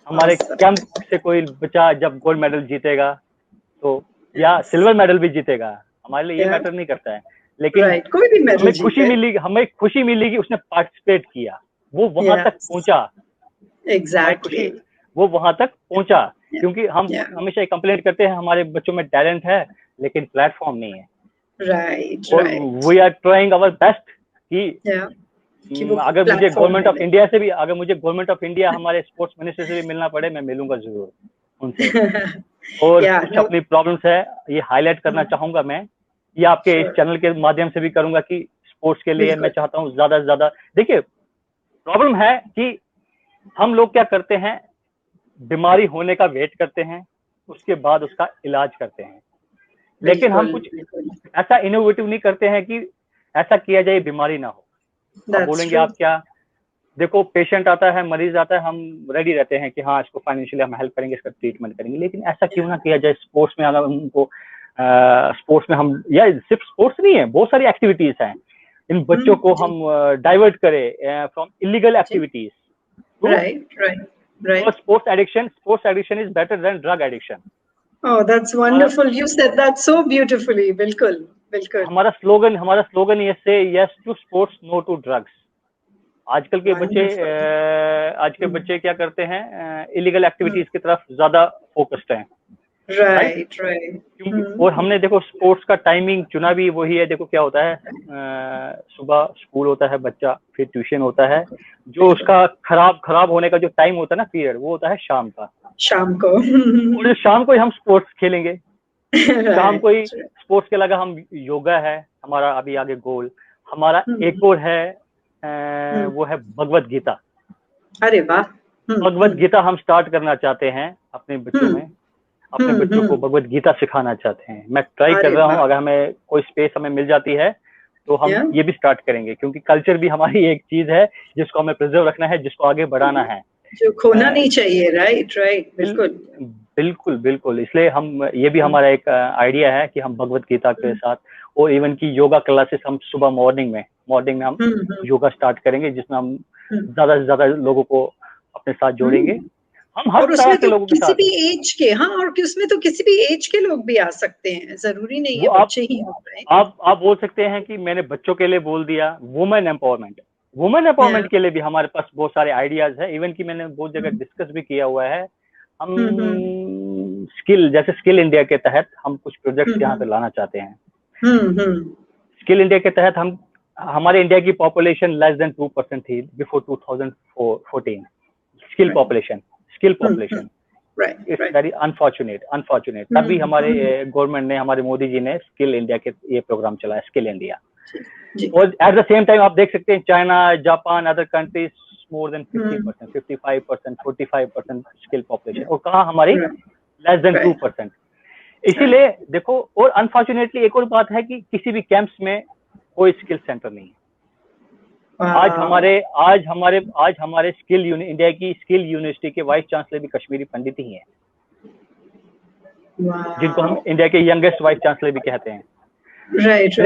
हमारे कैंप से कोई बच्चा जब गोल्ड मेडल जीतेगा तो, या सिल्वर मेडल भी जीतेगा, हमारे लिए ये मैटर नहीं करता है, लेकिन हमें खुशी मिलेगी उसने पार्टिसिपेट किया, वो वहां तक पहुंचा। वो वहां तक पहुंचा, क्योंकि हम Yeah. हमेशा कंप्लेंट करते हैं हमारे बच्चों में टैलेंट है लेकिन प्लेटफॉर्म नहीं है। Right, और right. We are trying our best कि Yeah. कि वो अगर मुझे platform गवर्नमेंट ऑफ मिले। इंडिया से भी, अगर मुझे गवर्नमेंट ऑफ इंडिया हमारे स्पोर्ट्स मिनिस्टर से भी मिलना पड़े, मैं मिलूंगा जरूर उनसे। और Yeah, कुछ no, अपनी प्रॉब्लम्स है ये हाईलाइट करना चाहूंगा मैं, ये आपके इस sure. चैनल के माध्यम से भी करूंगा कि स्पोर्ट्स के लिए मैं बिल्कुल। चाहता हूँ ज्यादा से ज्यादा। देखिए प्रॉब्लम है कि हम लोग क्या करते हैं, बीमारी होने का वेट करते हैं, उसके बाद उसका इलाज करते हैं, लेकिन हम बिल्कुल, कुछ बिल्कुल। ऐसा इनोवेटिव नहीं करते हैं कि ऐसा किया जाए बीमारी ना हो। आप That's बोलेंगे true. आप क्या, देखो पेशेंट आता है, मरीज आता है, हम रेडी रहते हैं कि हाँ इसको फाइनेंशियली हम हेल्प करेंगे, इसका ट्रीटमेंट करेंगे, लेकिन ऐसा क्यों ना किया जाए स्पोर्ट्स में। अगर उनको स्पोर्ट्स में हम, या सिर्फ स्पोर्ट्स नहीं है, बहुत सारी एक्टिविटीज हैं, इन बच्चों को हम डाइवर्ट करें from illegal activities to Right, right, right. Sports addiction is better than drug addiction. Oh, that's wonderful. You said that so beautifully. बिल्कुल, बिल्कुल। हमारा स्लोगन ये से yes to sports no to drugs. आजकल के बच्चे क्या करते हैं, इलीगल एक्टिविटीज की तरफ ज्यादा फोकस्ड हैं। Right, right. क्योंकि और हमने देखो स्पोर्ट्स का टाइमिंग चुना भी वही है। देखो क्या होता है, सुबह स्कूल होता है, बच्चा फिर ट्यूशन होता है, जो उसका खराब होने का जो टाइम होता है ना, पीरियड, वो होता है शाम का। शाम को। और शाम को ही हम स्पोर्ट्स खेलेंगे, शाम को ही Right. स्पोर्ट्स के अलावा हम योगा है हमारा अभी आगे गोल। हमारा एक और है, वो है भगवत गीता। अरे वाह। भगवत गीता हम स्टार्ट करना चाहते हैं अपने बच्चों में, अपने बच्चों को भगवत गीता सिखाना चाहते हैं। मैं ट्राई कर रहा हूँ, अगर हमें कोई स्पेस हमें मिल जाती है तो हम ये भी स्टार्ट करेंगे, क्योंकि कल्चर भी हमारी एक चीज है जिसको हमें प्रिजर्व रखना है, जिसको आगे बढ़ाना है, जो खोना नहीं चाहिए। राइट, राइट, बिल्कुल, बिल्कुल बिल्कुल। इसलिए हम, ये भी हमारा एक आइडिया है कि हम भगवत गीता के साथ, और इवन की योगा क्लासेस हम सुबह मॉर्निंग में हम योगा स्टार्ट करेंगे, जिसमें हम ज्यादा से ज्यादा लोगों को अपने साथ जोड़ेंगे। हम हर तरह के लोगों के साथ, किसी भी एज के, हाँ, और उसमें तो किसी भी एज के लोग भी आ सकते हैं, जरूरी नहीं है बच्चे ही हो रहे हैं। आप बोल सकते हैं कि मैंने बच्चों के लिए बोल दिया। वुमेन एम्पावरमेंट के लिए भी हमारे पास बहुत सारे आइडियाज है, इवन की मैंने बहुत जगह डिस्कस भी किया हुआ है। हम स्किल इंडिया के तहत हम कुछ प्रोजेक्ट्स यहाँ पे लाना चाहते हैं। स्किल इंडिया के तहत हमारे इंडिया की पॉपुलेशन लेस देन 2% थी before 2014। Skill population it's very unfortunate. तभी हमारे गवर्नमेंट ने, हमारे मोदी जी ने स्किल इंडिया के ये प्रोग्राम चलाया, स्किल इंडिया। और एट द सेम टाइम आप देख सकते हैं China, Japan, other countries more than 50%, 55%, 45% skill population, और कहाँ हमारी लेस देन 2%। इसीलिए देखो, और अनफॉर्चुनेटली एक और बात है कि किसी भी कैंप्स में कोई स्किल सेंटर नहीं है। आज हमारे इंडिया की स्किल यूनिवर्सिटी के वाइस चांसलर भी कश्मीरी पंडित ही हैं, जिनको हम इंडिया के यंगेस्ट वाइस चांसलर भी कहते हैं। राइट,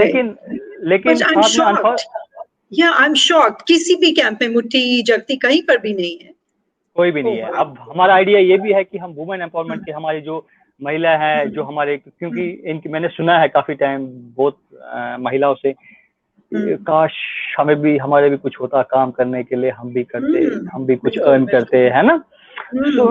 लेकिन साथ में आई एम शॉक्ड, किसी भी कैंप में मुट्ठी जगती कहीं पर भी नहीं है, कोई भी नहीं है। अब हमारा आइडिया ये भी है कि हम वुमेन एम्पावरमेंट की, हमारी जो महिला है, जो हमारे, क्योंकि इनकी मैंने सुना है काफी टाइम बहुत महिलाओं से, काश हमारे भी कुछ होता काम करने के लिए, हम भी करते, हम भी कुछ अर्न करते, है ना। तो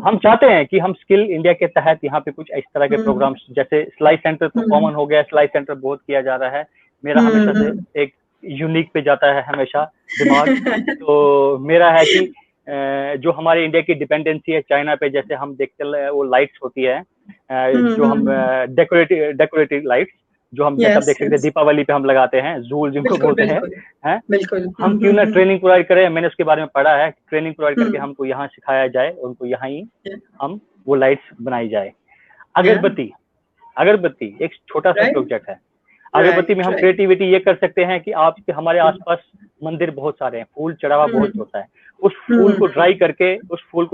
हम चाहते हैं कि हम स्किल इंडिया के तहत यहाँ पे कुछ इस तरह के प्रोग्राम्स, जैसे सिलाई सेंटर तो कॉमन हो गया, सिलाई सेंटर बहुत किया जा रहा है, मेरा हमेशा से एक यूनिक पे जाता है हमेशा दिमाग। तो मेरा है कि जो हमारे इंडिया की डिपेंडेंसी है चाइना पे, जैसे हम देखते हैं वो लाइट्स होती है, जो हम डेकोरेटिव लाइट्स, जो हम जैसा देख सकते हैं दीपावली पे हम लगाते हैं, जूल जिनको बोलते हैं, हम क्यों ना ट्रेनिंग प्रोवाइड करें। मैंने उसके बारे में पढ़ा है, ट्रेनिंग प्रोवाइड करके हमको यहाँ सिखाया जाए, उनको यहाँ ही हम वो लाइट्स बनाई जाए। अगरबत्ती एक छोटा सा प्रोजेक्ट है। अगरबत्ती में हम क्रिएटिविटी ये कर सकते हैं कि हमारे आसपास मंदिर बहुत सारे हैं, फूल चढ़ा हुआ बहुत होता है, उस फूल को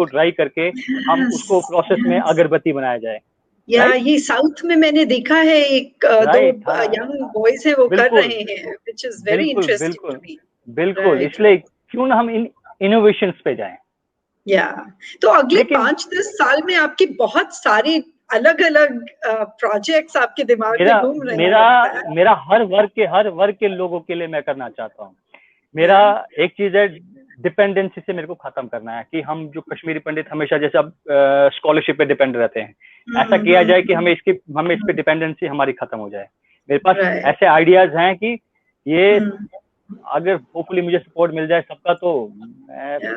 ड्राई करके हम उसको प्रोसेस में अगरबत्ती बनाया जाए। ये साउथ में मैंने देखा है, एक दो यंग बॉयज हैं वो कर रहे हैं, व्हिच इज वेरी इंटरेस्टिंग। बिल्कुल, इसलिए क्यों ना हम इन इनोवेशंस पे जाएं। तो अगले 5-10 साल में आपके बहुत सारे अलग अलग प्रोजेक्ट्स आपके दिमाग में घूम रहे हैं। मेरा हर वर्ग के लोगों के लिए मैं करना चाहता हूँ। मेरा एक चीज है, डिपेंडेंसी से मेरे को खत्म करना है कि हम जो कश्मीरी पंडित हमेशा जैसे अब स्कॉलरशिप पे डिपेंड रहते हैं, ऐसा किया जाए कि हमें इस पे डिपेंडेंसी हमारी खत्म हो जाए। मेरे पास Right. ऐसे आइडियाज हैं कि ये अगर होपफुली मुझे सपोर्ट मिल जाए सबका, तो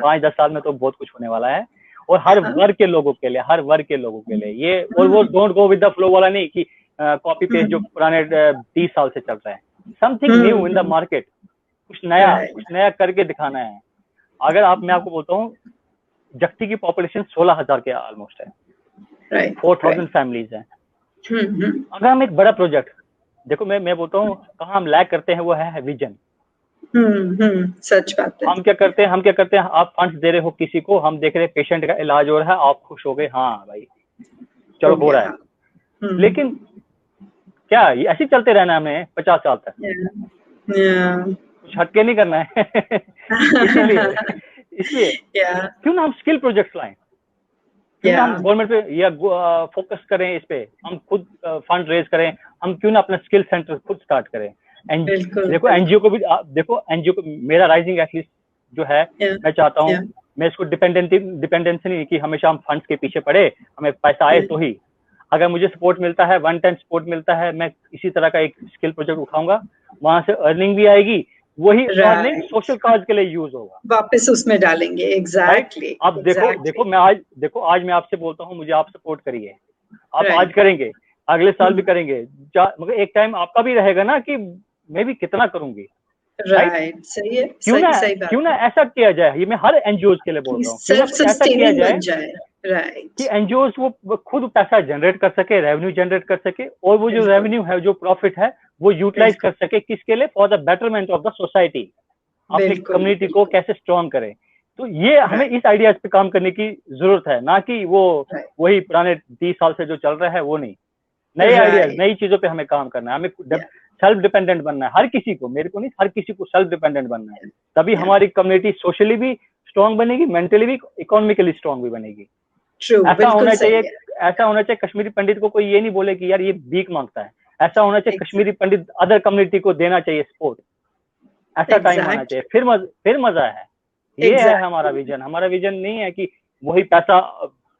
5-10 साल में तो बहुत कुछ होने वाला है। और हर वर्ग के लोगों के लिए, हर वर्ग के लोगों के लिए ये, और वो don't go with the flow वाला नहीं कि कॉपी पेस्ट जो पुराने 30 साल से चल रहा है। Something new in the market, कुछ नया करके दिखाना है। अगर मैं आपको बोलता हूँ, जगती की पॉपुलेशन 16,000 के ऑलमोस्ट है, 4,000 फैमिलीज हैं। अगर हम एक बड़ा प्रोजेक्ट, देखो मैं बोलता हूँ कहाँ हम लैग करते हैं, वो है विजन। सच बात है। हम क्या करते हैं, आप फंड्स दे रहे हो किसी को, हम देख रहे हैं पेशेंट का इलाज हो रहा है, आप खुश हो गए, हाँ भाई चलो हो रहा है। लेकिन क्या ये ऐसे चलते रहना है हमें 50 साल तक? कुछ हटके नहीं करना है। इसलिए क्यों ना हम स्किल प्रोजेक्ट्स लाएं, क्यों ना हम गवर्नमेंट पे या फोकस करें इस पे, हम खुद फंड रेज करें, हम क्यों ना अपना स्किल सेंटर खुद स्टार्ट करें। देखो एनजीओ को भी एनजीओ को मेरा राइजिंग एथलीट जो है, मैं चाहता हूँ मैं इसको डिपेंडेंसी नहीं कि हमेशा हम फंड्स के पीछे पड़े, हमें पैसा आए तो ही। अगर मुझे सपोर्ट मिलता है, वन टाइम सपोर्ट मिलता है, मैं इसी तरह का एक स्किल प्रोजेक्ट उठाऊंगा, वहां से अर्निंग भी आएगी, वही अर्निंग सोशल काज के लिए यूज होगा, वापस उसमें डालेंगे। एग्जैक्टली। अब देखो आज मैं आपसे बोलता हूँ मुझे आप सपोर्ट करिए, आप आज करेंगे, अगले साल भी करेंगे, मगर एक टाइम आपका भी रहेगा ना कि मैं भी कितना करूंगी। राइट, सही है। क्यों ना ऐसा किया जाए, ये मैं हर एनजीओ के लिए बोल रहा हूँ, क्यों ना कुछ ऐसा किया जाए कि एनजीओ वो खुद पैसा जनरेट कर सके, रेवेन्यू जनरेट कर सके, और वो जो रेवेन्यू है, जो प्रॉफिट है, वो यूटिलाइज कर सके किसके लिए, for the betterment of the society, अपनी कम्युनिटी को कैसे स्ट्रॉन्ग करे। तो ये हमें इस आइडियाज पे काम करने की जरूरत है, ना कि वो वही पुराने 30 साल से जो चल रहा है वो नहीं, नए आइडियाज, नई चीजों पे हमें काम करना है, हमें सेल्फ डिपेंडेंट बनना है, हर किसी को, मेरे को नहीं, हर किसी को सेल्फ डिपेंडेंट बनना है, तभी हमारी कम्युनिटी सोशली भी स्ट्रांग बनेगी, मेंटली भी, इकोनॉमिकली स्ट्रांग भी बनेगी। ऐसा होना चाहिए कश्मीरी पंडित को कोई ये नहीं बोले कि यार ये भीख मांगता है, ऐसा होना चाहिए कश्मीरी पंडित अदर कम्युनिटी को देना चाहिए सपोर्ट, ऐसा टाइम आना चाहिए, फिर मजा है। ये है हमारा विजन। हमारा विजन नहीं है कि वही पैसा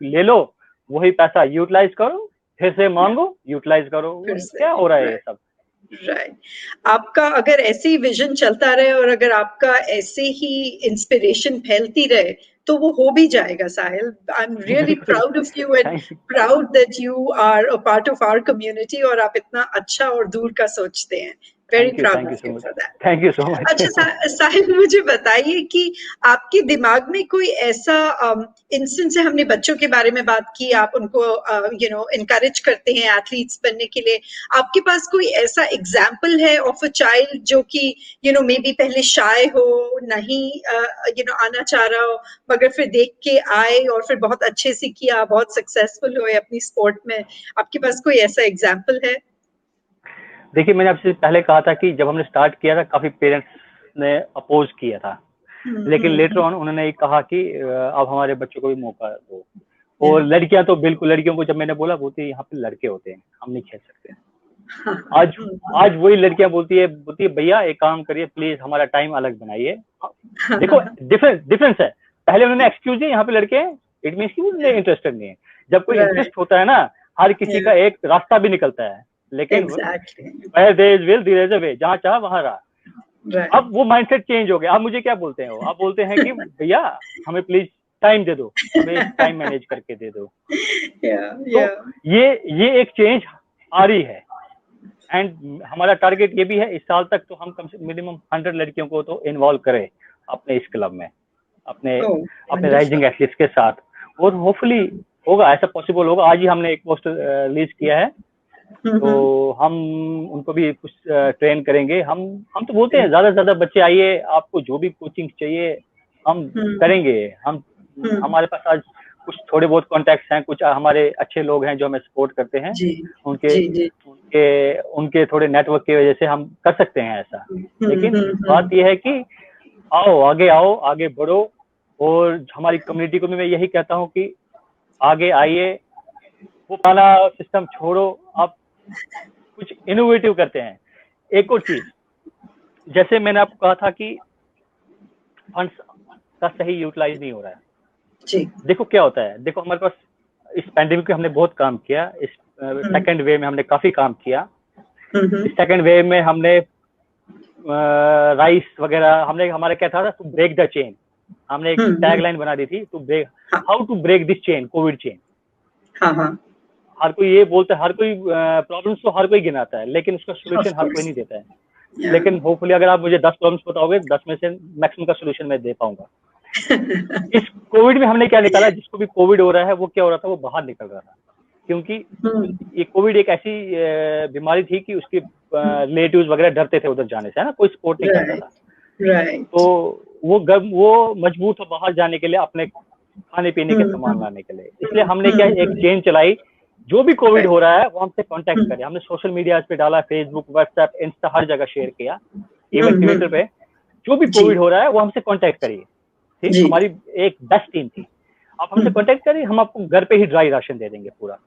ले लो, वही पैसा यूटिलाइज करो, फिर से मांगो, यूटिलाइज करो, क्या हो रहा है ये सब। राइट। आपका अगर ऐसे ही विजन चलता रहे और अगर आपका ऐसे ही इंस्पिरेशन फैलती रहे तो वो हो भी जाएगा Sahil. I am really proud of you and proud that you are a part of our community और आप इतना अच्छा और दूर का सोचते हैं। Very proud of you for that. Thank you so much. अच्छा साहिल, मुझे बताइए कि आपके दिमाग में कोई ऐसा इंस्टेंस है, हमने बच्चों के बारे में बात की, आप उनको encourage करते हैं एथलीट्स बनने के लिए, आपके पास कोई ऐसा एग्जाम्पल है ऑफ अ चाइल्ड जो कि मे बी पहले शाय हो, नहीं आना चाह रहा हो, मगर फिर देख के आए और फिर बहुत अच्छे से किया, बहुत सक्सेसफुल हुए अपनी स्पोर्ट में? आपके पास कोई ऐसा एग्जाम्पल है? देखिए, मैंने आपसे पहले कहा था कि जब हमने स्टार्ट किया था काफी पेरेंट्स ने अपोज किया था, लेकिन लेटर ऑन उन्होंने ये कहा कि अब हमारे बच्चों को भी मौका दो। और लड़कियां तो बिल्कुल, लड़कियों को जब मैंने बोला, बोलती यहाँ पे लड़के होते हैं, हम नहीं खेल सकते। आज वही लड़कियां बोलती है भैया एक काम करिए प्लीज, हमारा टाइम अलग बनाइए। देखो डिफरेंस है, पहले उन्होंने एक्सक्यूज दिया यहाँ पे लड़के हैं, इट मीन्स कि उन्हें इंटरेस्टेड नहीं है। जब कोई इंटरेस्ट होता है ना, हर किसी का एक रास्ता भी निकलता है, लेकिन where there is will there is a way, जहाँ चाह वहां रहा। अब वो माइंडसेट चेंज हो गया। अब मुझे क्या बोलते हैं वो, आप बोलते हैं कि भैया हमें प्लीज टाइम दे दो, हमें टाइम मैनेज करके दे दो। तो ये एक चेंज आ रही है, एंड हमारा टारगेट ये भी है इस साल तक तो हम कम से मिनिमम 100 लड़कियों को तो इन्वॉल्व करें अपने इस क्लब में, अपने राइजिंग एथलीट्स के साथ, और होपफुली होगा, ऐसा पॉसिबल होगा। आज ही हमने एक पोस्ट रिलीज किया है, तो हम उनको भी कुछ ट्रेन करेंगे। हम तो बोलते हैं ज्यादा से ज्यादा बच्चे आइए, आपको जो भी कोचिंग चाहिए हम करेंगे। हमारे पास आज कुछ थोड़े बहुत कॉन्टेक्ट्स हैं, कुछ हमारे अच्छे लोग हैं जो हमें सपोर्ट करते हैं, उनके थोड़े नेटवर्क की वजह से हम कर सकते हैं ऐसा। लेकिन बात यह है कि आगे आओ, आगे बढ़ो, और हमारी कम्युनिटी को भी मैं यही कहता हूँ कि आगे आइए, वो पुराना सिस्टम छोड़ो, आप कुछ इनोवेटिव करते हैं। एक और चीज, जैसे मैंने आपको कहा था कि फंड्स का सही यूटिलाइज नहीं हो रहा है। जी। देखो क्या होता है, देखो हमारे पास इस पैंडेमिक में हमने बहुत काम किया, इस सेकंड वेव में हमने काफी काम किया। इस सेकंड वेव में हमने राइस वगैरह, हमने हमारा क्या था, टू ब्रेक द चेन। हमने एक टैगलाइन बना दी थी, to break, how to break this chain, covid chain. हर कोई ये बोलता है, हर कोई प्रॉब्लम्स तो हर कोई गिनाता है, लेकिन उसका सोल्यूशन हर कोई नहीं देता है। लेकिन होपफुली अगर आप मुझे 10 प्रॉब्लम्स बताओगे, 10 में से मैक्सिमम का सोल्यूशन मैं दे पाऊंगा। इस कोविड में हमने क्या निकाला, जिसको भी कोविड हो रहा है वो क्या हो रहा था, वो बाहर निकल रहा था। क्योंकि ये कोविड एक ऐसी बीमारी थी कि उसके रिलेटिव्स वगैरह डरते थे उधर जाने से, है ना, कोई सपोर्ट नहीं करता था। तो वो मजबूर था बाहर जाने के लिए, अपने खाने पीने के सामान लाने के लिए। इसलिए हमने क्या एक चेन चलाई, जो भी कोविड हो रहा है वो हमसे कांटेक्ट करे। हमने सोशल मीडिया पे डाला, फेसबुक, व्हाट्सएप, इंस्टा, हर जगह शेयर किया, इवन ट्विटर पे, जो भी कोविड हो रहा है वो हमसे कांटेक्ट करिए। ठीक, हमारी एक बेस्ट टीम थी। आप हमसे कांटेक्ट करिए, हम आपको घर पे ही ड्राई राशन दे देंगे पूरा।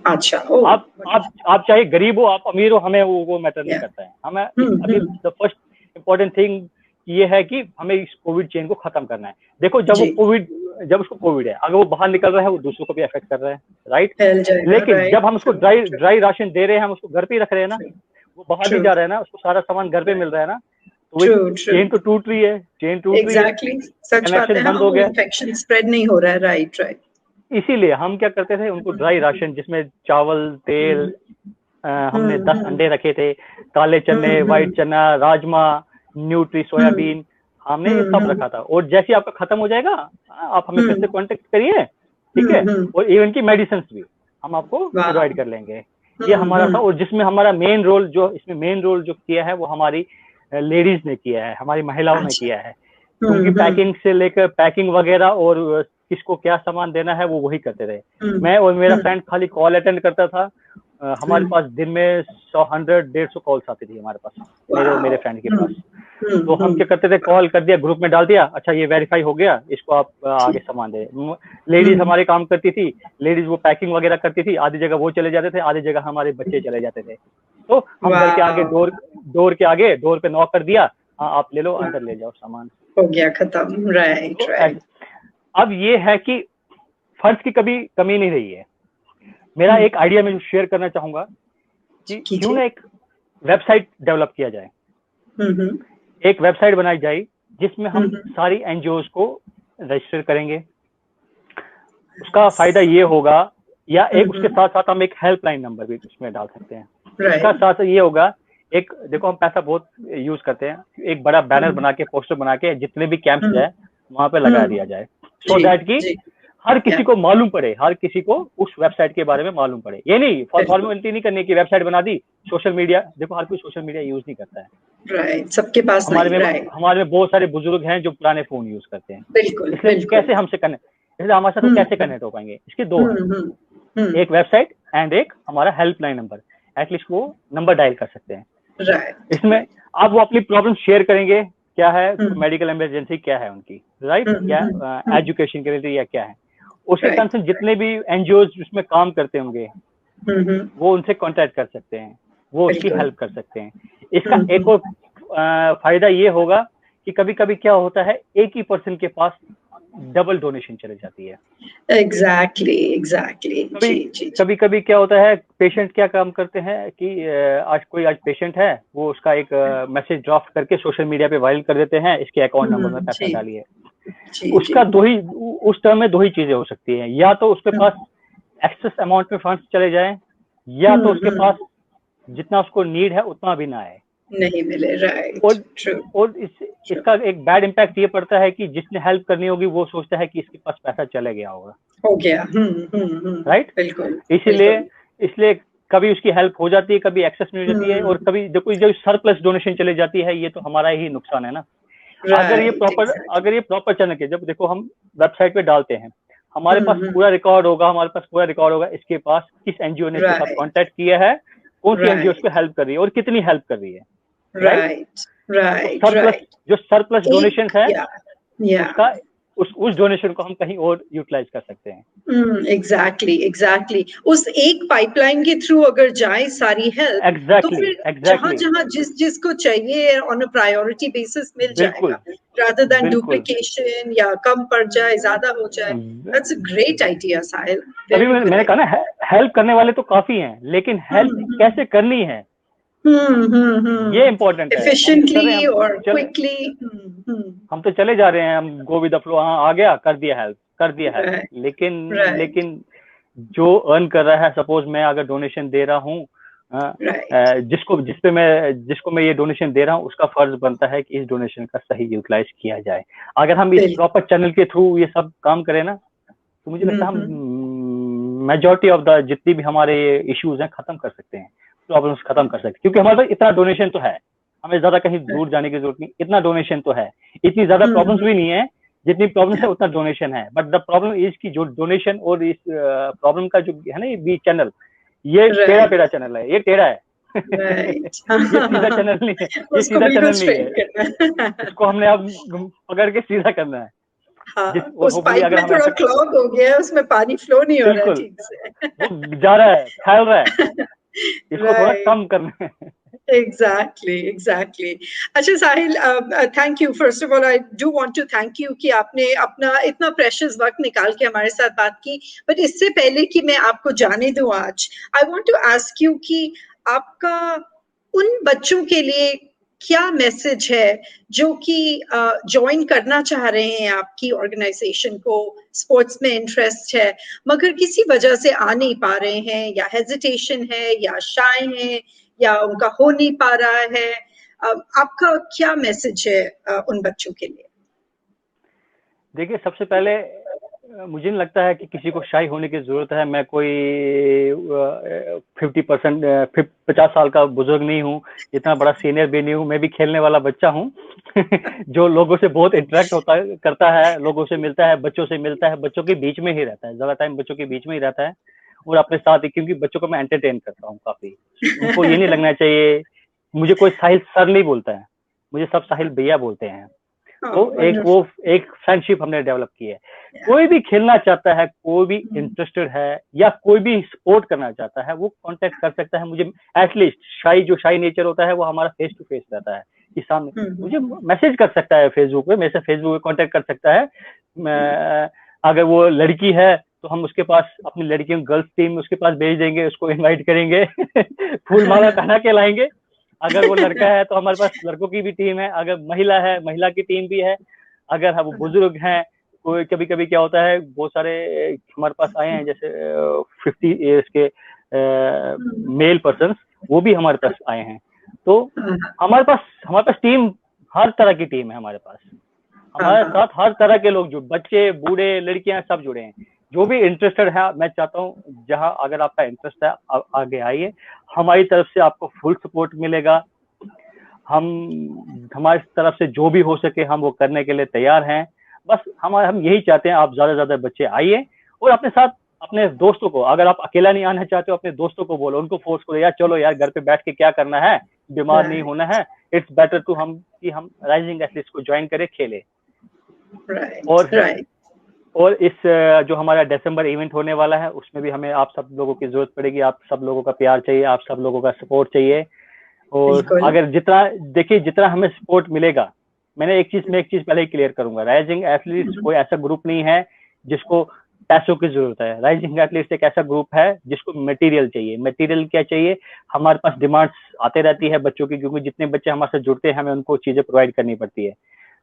अच्छा। आप चाहे गरीब हो, आप अमीर हो, हमें वो मैटर नहीं करता है। हमें अभी द फर्स्ट इम्पोर्टेंट थिंग ये है कि हमें इस कोविड चेन को खत्म करना है। देखो जब उसको कोविड है, अगर वो बाहर निकल रहा है, वो दूसरों को भी अफेक्ट कर रहा है, राइट। लेकिन जब हम उसको ड्राई राशन दे रहे हैं, हम उसको घर पे ही रख रहे हैं ना, वो बाहर नहीं जा रहा है ना, उसको सारा सामान घर पे मिल रहा है ना, तो चेन तो टूट रही है, कनेक्शन बंद हो गया, इन्फेक्शन स्प्रेड नहीं हो रहा है। राइट। इसीलिए हम क्या करते थे, उनको ड्राई राशन जिसमें चावल, तेल, हमने 10 अंडे रखे थे, काले चने, व्हाइट चना, राजमा, न्यूट्री, सोयाबीन, हमने ये सब रखा था। और जैसे आपका खत्म हो जाएगा, आप हमें फिर से कांटेक्ट करिए, ठीक है। और इवन की मेडिसिन भी हम आपको प्रोवाइड कर लेंगे। ये हमारा था। और जिसमें हमारा मेन रोल जो किया है, वो हमारी लेडीज ने किया है, हमारी महिलाओं ने किया है। क्योंकि पैकिंग से लेकर पैकिंग वगैरह और किसको क्या सामान देना है, वो वही करते थे। मैं और मेरा फ्रेंड खाली कॉल अटेंड करता था। हमारे पास दिन में 100-150 कॉल्स आती थी हमारे पास, मेरे और मेरे फ्रेंड के पास। तो हम क्या करते थे, कॉल कर दिया, ग्रुप में डाल दिया, अच्छा ये वेरीफाई हो गया, इसको आप आगे सामान दे। लेडीज हमारे काम करती थी, लेडीज वो पैकिंग वगैरह करती थी। आधी जगह वो चले जाते थे, आधी जगह हमारे बच्चे चले जाते थे। तो हम घर के आगे डोर पे नॉक कर दिया, हाँ आप ले लो, अंदर ले जाओ सामान, हो गया खत्म। राइट। अब ये है कि फंड्स की कभी कमी नहीं रही है। मेरा एक आइडिया मैं शेयर करना चाहूंगा कि क्यों ना एक वेबसाइट डेवलप किया जाए। एक वेबसाइट बनाई जाए जिसमें हम सारी एनजीओज को रजिस्टर करेंगे। उसका फायदा ये होगा, या एक उसके साथ साथ हम एक हेल्पलाइन नंबर भी उसमें डाल सकते हैं। उसका साथ ये होगा, एक देखो हम पैसा बहुत यूज करते हैं, एक बड़ा बैनर बना के, पोस्टर बना के, जितने भी कैंप्स है वहां पे लगा दिया जाए, सो दैट कि हर किसी को मालूम पड़े, हर किसी को उस वेबसाइट के बारे में मालूम पड़े। ये नहीं फॉर्मेलिटी नहीं करने की, वेबसाइट बना दी, सोशल मीडिया, देखो हर कोई सोशल मीडिया यूज नहीं करता है, राइट, सबके पास हमारे में बहुत सारे बुजुर्ग हैं जो पुराने फोन यूज करते हैं। बिल्कुल, इसलिए कैसे हमसे कनेक्ट, इसलिए हमारे साथ कैसे कनेक्ट हो पाएंगे, इसके दो हैं, एक वेबसाइट एंड एक हमारा हेल्पलाइन नंबर, एटलीस्ट वो नंबर डायल कर सकते हैं। इसमें आप वो अपनी प्रॉब्लम शेयर करेंगे, क्या है मेडिकल इमरजेंसी, क्या है उनकी, राइट, क्या एजुकेशन के लिए, या क्या है उसके कंसर्न। जितने भी एनजीओ उसमें काम करते होंगे वो उनसे कांटेक्ट कर सकते हैं, वो उसकी हेल्प कर सकते हैं। इसका एक और फायदा ये होगा कि कभी कभी क्या होता है, एक ही पर्सन के पास डबल डोनेशन चले जाती है। एग्जैक्टली। कभी कभी क्या होता है, पेशेंट क्या काम करते हैं कि आज पेशेंट है, वो उसका एक मैसेज ड्राफ्ट करके सोशल मीडिया पे वायरल कर देते हैं, इसके अकाउंट नंबर में पैसा डालिए। उसका उस टर्म में दो ही चीजें हो सकती हैं, या तो उसके पास एक्सेस अमाउंट में फंड्स चले जाएं, या तो उसके पास जितना उसको नीड है उतना भी ना आए, नहीं मिले। राइट। और इसका एक बैड इम्पैक्ट ये पड़ता है कि जिसने हेल्प करनी होगी वो सोचता है कि इसके पास पैसा चले गया होगा, हो गया। राइट, बिल्कुल। इसलिए कभी उसकी हेल्प हो जाती है, कभी एक्सेस नहीं हो जाती है, और कभी देखो जब सरप्लस डोनेशन चले जाती है, ये तो हमारा ही नुकसान है ना। अगर ये प्रॉपर चैनल के, जब देखो हम वेबसाइट पे डालते हैं, हमारे पास पूरा रिकॉर्ड होगा, इसके पास किस एनजीओ ने इसके साथ कांटेक्ट किया है, कौन सी एनजीओ उसको हेल्प कर रही है और कितनी हेल्प कर रही है। राइट। जो सरप्लस डोनेशन है उस डोनेशन को हम कहीं और यूटिलाइज कर सकते हैं। एग्जैक्टली। उस एक पाइपलाइन के थ्रू अगर जाए सारी हेल्प, तो फिर जहां जिसको चाहिए ऑन अ प्रायोरिटी बेसिस मिल जाएगा, rather than duplication या कम पड़ जाए, ज्यादा हो जाए। That's a great idea, साहिल। अभी मैंने कहा ना, हेल्प करने वाले तो काफी हैं, लेकिन हेल्प कैसे करनी है ये इम्पोर्टेंट है। Efficiently और quickly। हम तो चले जा रहे हैं, हम गो विद द फ्लो, हाँ आ गया, कर दिया हेल्प, लेकिन जो अर्न कर रहा है, सपोज मैं अगर डोनेशन दे रहा हूँ, जिसको मैं ये डोनेशन दे रहा हूँ, उसका फर्ज बनता है कि इस डोनेशन का सही यूटिलाइज किया जाए। अगर हम इस प्रॉपर चैनल के थ्रू ये सब काम करें ना, तो मुझे लगता है हम मेजॉरिटी ऑफ द जितनी भी हमारे इश्यूज हैं खत्म कर सकते हैं, प्रॉब्लम्स खत्म कर सकते हैं, क्योंकि हमारे पास इतना डोनेशन तो है, हमें ज्यादा कहीं दूर जाने की जरूरत नहीं, इतना डोनेशन तो है, इतनी ज्यादा प्रॉब्लम्स भी नहीं है, जितनी प्रॉब्लम्स है उतना डोनेशन है। बट द प्रॉब्लम इज की जो डोनेशन और इस प्रॉब्लम का जो है ना, ये बी चैनल, ये टेढ़ा चैनल है, ये टेढ़ा है। ये सीधा चैनल नहीं है, ये सीधा चैनल नहीं है, इसको हमने अब पकड़ के सीधा करना है। उस पाइप में थोड़ा क्लॉग हो गया है, उसमें पानी फ्लो नहीं हो रहा है ठीक से, वो जा रहा है, फैल रहा है, इसको थोड़ा कम करना है। Exactly. अच्छा Sahil, thank you. First of all I do want to thank you कि आपने अपना इतना प्रेशियस वक्त निकाल के हमारे साथ बात की। बट इससे पहले कि मैं आपको जाने दूं आज, I want to ask you कि आपका उन बच्चों के लिए क्या मैसेज है जो कि ज्वाइन करना चाह रहे हैं आपकी ऑर्गेनाइजेशन को, स्पोर्ट्स में इंटरेस्ट है मगर किसी वजह से आ नहीं पा रहे हैं, या हेजिटेशन है, या शाय है, या उनका हो नहीं पा रहा है, आपका क्या मैसेज है उन बच्चों के लिए? देखिए, सबसे पहले मुझे नहीं लगता है कि किसी को शाई होने की जरूरत है। मैं कोई 50 साल का बुजुर्ग नहीं हूँ, इतना बड़ा सीनियर भी नहीं हूँ, मैं भी खेलने वाला बच्चा हूँ जो लोगों से बहुत इंटरेक्ट करता है, लोगों से मिलता है, बच्चों से मिलता है, बच्चों के बीच में ही रहता है, ज्यादा टाइम बच्चों के बीच में ही रहता है, और अपने साथ ही, क्योंकि बच्चों को मैं एंटरटेन करता हूँ काफी। उनको ये नहीं लगना चाहिए, मुझे कोई साहिल सर नहीं बोलता है, मुझे सब साहिल भैया बोलते हैं। तो एक फ्रेंडशिप हमने डेवलप की है। कोई भी खेलना चाहता है, कोई भी इंटरेस्टेड है, या कोई भी सपोर्ट करना चाहता है, वो कांटेक्ट कर सकता है मुझे। एटलीस्ट जो शाई नेचर होता है वो हमारा फेस टू फेस रहता है कि सामने मुझे मैसेज कर सकता है, फेसबुक पे मेरे से फेसबुक पे कांटेक्ट कर सकता है। अगर वो लड़की है तो हम उसके पास अपनी लड़कियों गर्ल्स टीम उसके पास भेज देंगे, उसको इनवाइट करेंगे फूल माला पहना के लाएंगे। अगर वो लड़का है तो हमारे पास लड़कों की भी टीम है, अगर महिला है महिला की टीम भी है, अगर वो बुजुर्ग हैं, कोई कभी कभी क्या होता है, बहुत सारे हमारे पास आए हैं जैसे 50 ईयर्स के मेल पर्सन, वो भी हमारे पास आए हैं। तो हमारे पास टीम, हर तरह की टीम है हमारे पास, हमारे साथ हर तरह के लोग जुड़े, बच्चे बूढ़े लड़कियां सब जुड़े हैं, जो भी इंटरेस्टेड है। मैं चाहता हूँ जहां अगर आपका इंटरेस्ट है आगे आइए, हमारी तरफ से आपको फुल सपोर्ट मिलेगा। हमारी तरफ से जो भी हो सके हम वो करने के लिए तैयार हैं। बस हम यही चाहते हैं, आप ज्यादा से ज्यादा बच्चे आइए और अपने साथ अपने दोस्तों को, अगर आप अकेला नहीं आना चाहते हो अपने दोस्तों को बोलो, उनको फोर्स करो, यार चलो यार घर पे बैठ के क्या करना है, बीमार नहीं होना है, इट्स बेटर टू हम राइजिंग एथलीट्स को ज्वाइन करें, खेले। और इस जो हमारा दिसंबर इवेंट होने वाला है उसमें भी हमें आप सब लोगों की जरूरत पड़ेगी, आप सब लोगों का प्यार चाहिए, आप सब लोगों का सपोर्ट चाहिए। और अगर जितना हमें सपोर्ट मिलेगा, मैंने एक चीज पहले ही क्लियर करूंगा, राइजिंग एथलीट्स कोई ऐसा ग्रुप नहीं है जिसको पैसों की जरूरत है। राइजिंग एथलीट्स एक ऐसा ग्रुप है जिसको मटेरियल चाहिए। मटेरियल क्या चाहिए? हमारे पास डिमांड्स आते रहती है बच्चों की, क्योंकि जितने बच्चे हमारे साथ जुड़ते हैं हमें उनको चीजें प्रोवाइड करनी पड़ती है।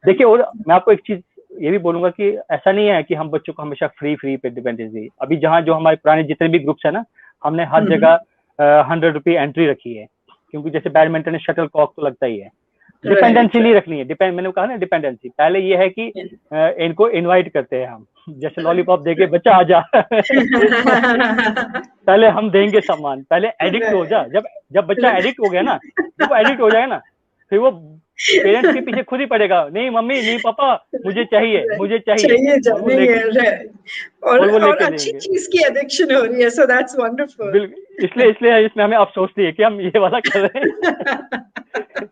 देखिए, और मैं आपको एक चीज ये भी बोलूंगा कि ऐसा नहीं है कि हम बच्चों को हमेशा फ्री पे डिपेंडेंस दी। अभी जो हमारे पुराने जितने भी ग्रुप्स है ना, हमने हर जगह 100 रुपये एंट्री रखी है, क्योंकि जैसे बैडमिंटन में शटल कॉक तो लगता ही है। डिपेंडेंसी नहीं रखनी है, मैंने कहा ना डिपेंडेंसी। पहले ये है कि इनको इनवाइट करते हैं हम, जैसे लॉलीपॉप देके बच्चा आ जा पहले हम देंगे सम्मान, पहले एडिक्ट हो जा। जब बच्चा एडिक्ट हो गया ना, जब वो एडिक्ट हो जाएगा ना, फिर वो पेरेंट्स के पीछे खुद ही पड़ेगा, नहीं मम्मी नहीं पापा मुझे चाहिए और अच्छी चीज की एडिक्शन हो रही है, सो दैट्स वंडरफुल। इसलिए इसमें हमें अफसोस नहीं है कि हम ये वाला कर रहे हैं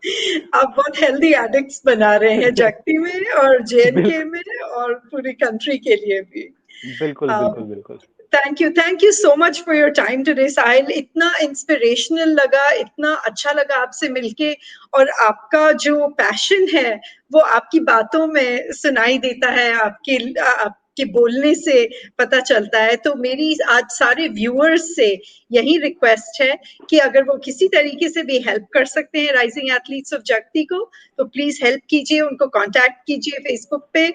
आप बहुत हेल्दी एडिक्ट्स बना रहे हैं जगती में और JNK में और पूरी कंट्री के लिए भी। बिल्कुल बिल्कुल बिल्कुल। Thank you so much for your time today Sahil. इतना इंस्पिरेशनल लगा, इतना अच्छा लगा आपसे मिलके, और आपका जो पैशन है वो आपकी बातों में सुनाई देता है, आपके बोलने से पता चलता है। तो मेरी आज सारे व्यूअर्स से यही रिक्वेस्ट है कि अगर वो किसी तरीके से भी हेल्प कर सकते हैं राइजिंग एथलीट्स ऑफ जगती को, तो प्लीज हेल्प कीजिए, उनको कांटेक्ट कीजिए फेसबुक पे,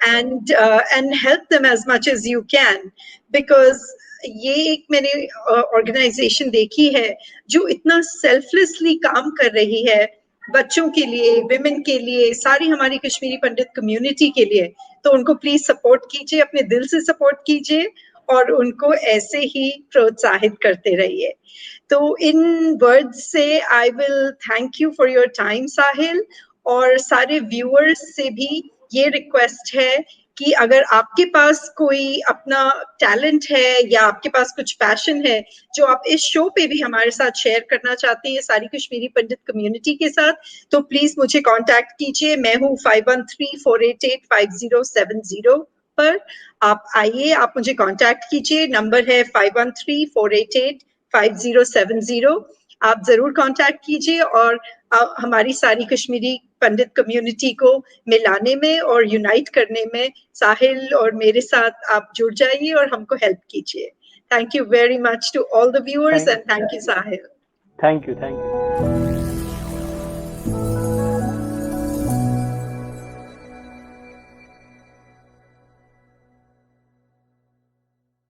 and help them as much as you can, because ये एक मैंने ऑर्गेनाइजेशन देखी है जो इतना सेल्फलेसली काम कर रही है बच्चों के लिए, विमेन के लिए, सारी हमारी कश्मीरी पंडित कम्युनिटी के लिए। तो उनको प्लीज सपोर्ट कीजिए, अपने दिल से सपोर्ट कीजिए और उनको ऐसे ही प्रोत्साहित करते रहिए। तो इन वर्ड्स से I will thank you for your time Sahil, और सारे व्यूअर्स से भी ये रिक्वेस्ट है कि अगर आपके पास कोई अपना टैलेंट है या आपके पास कुछ पैशन है जो आप इस शो पे भी हमारे साथ शेयर करना चाहते हैं सारी कश्मीरी पंडित कम्युनिटी के साथ, तो प्लीज मुझे कांटेक्ट कीजिए। मैं हूँ 5134885070 पर। आप आइए, आप मुझे कांटेक्ट कीजिए, नंबर है 5134885070। आप जरूर कांटेक्ट कीजिए और हमारी सारी कश्मीरी पंडित कम्युनिटी को मिलाने में और यूनाइट करने में साहिल और मेरे साथ आप जुड़ जाइए और हमको हेल्प कीजिए। Thank you very much to all the viewers and thank you Sahil. Thank you.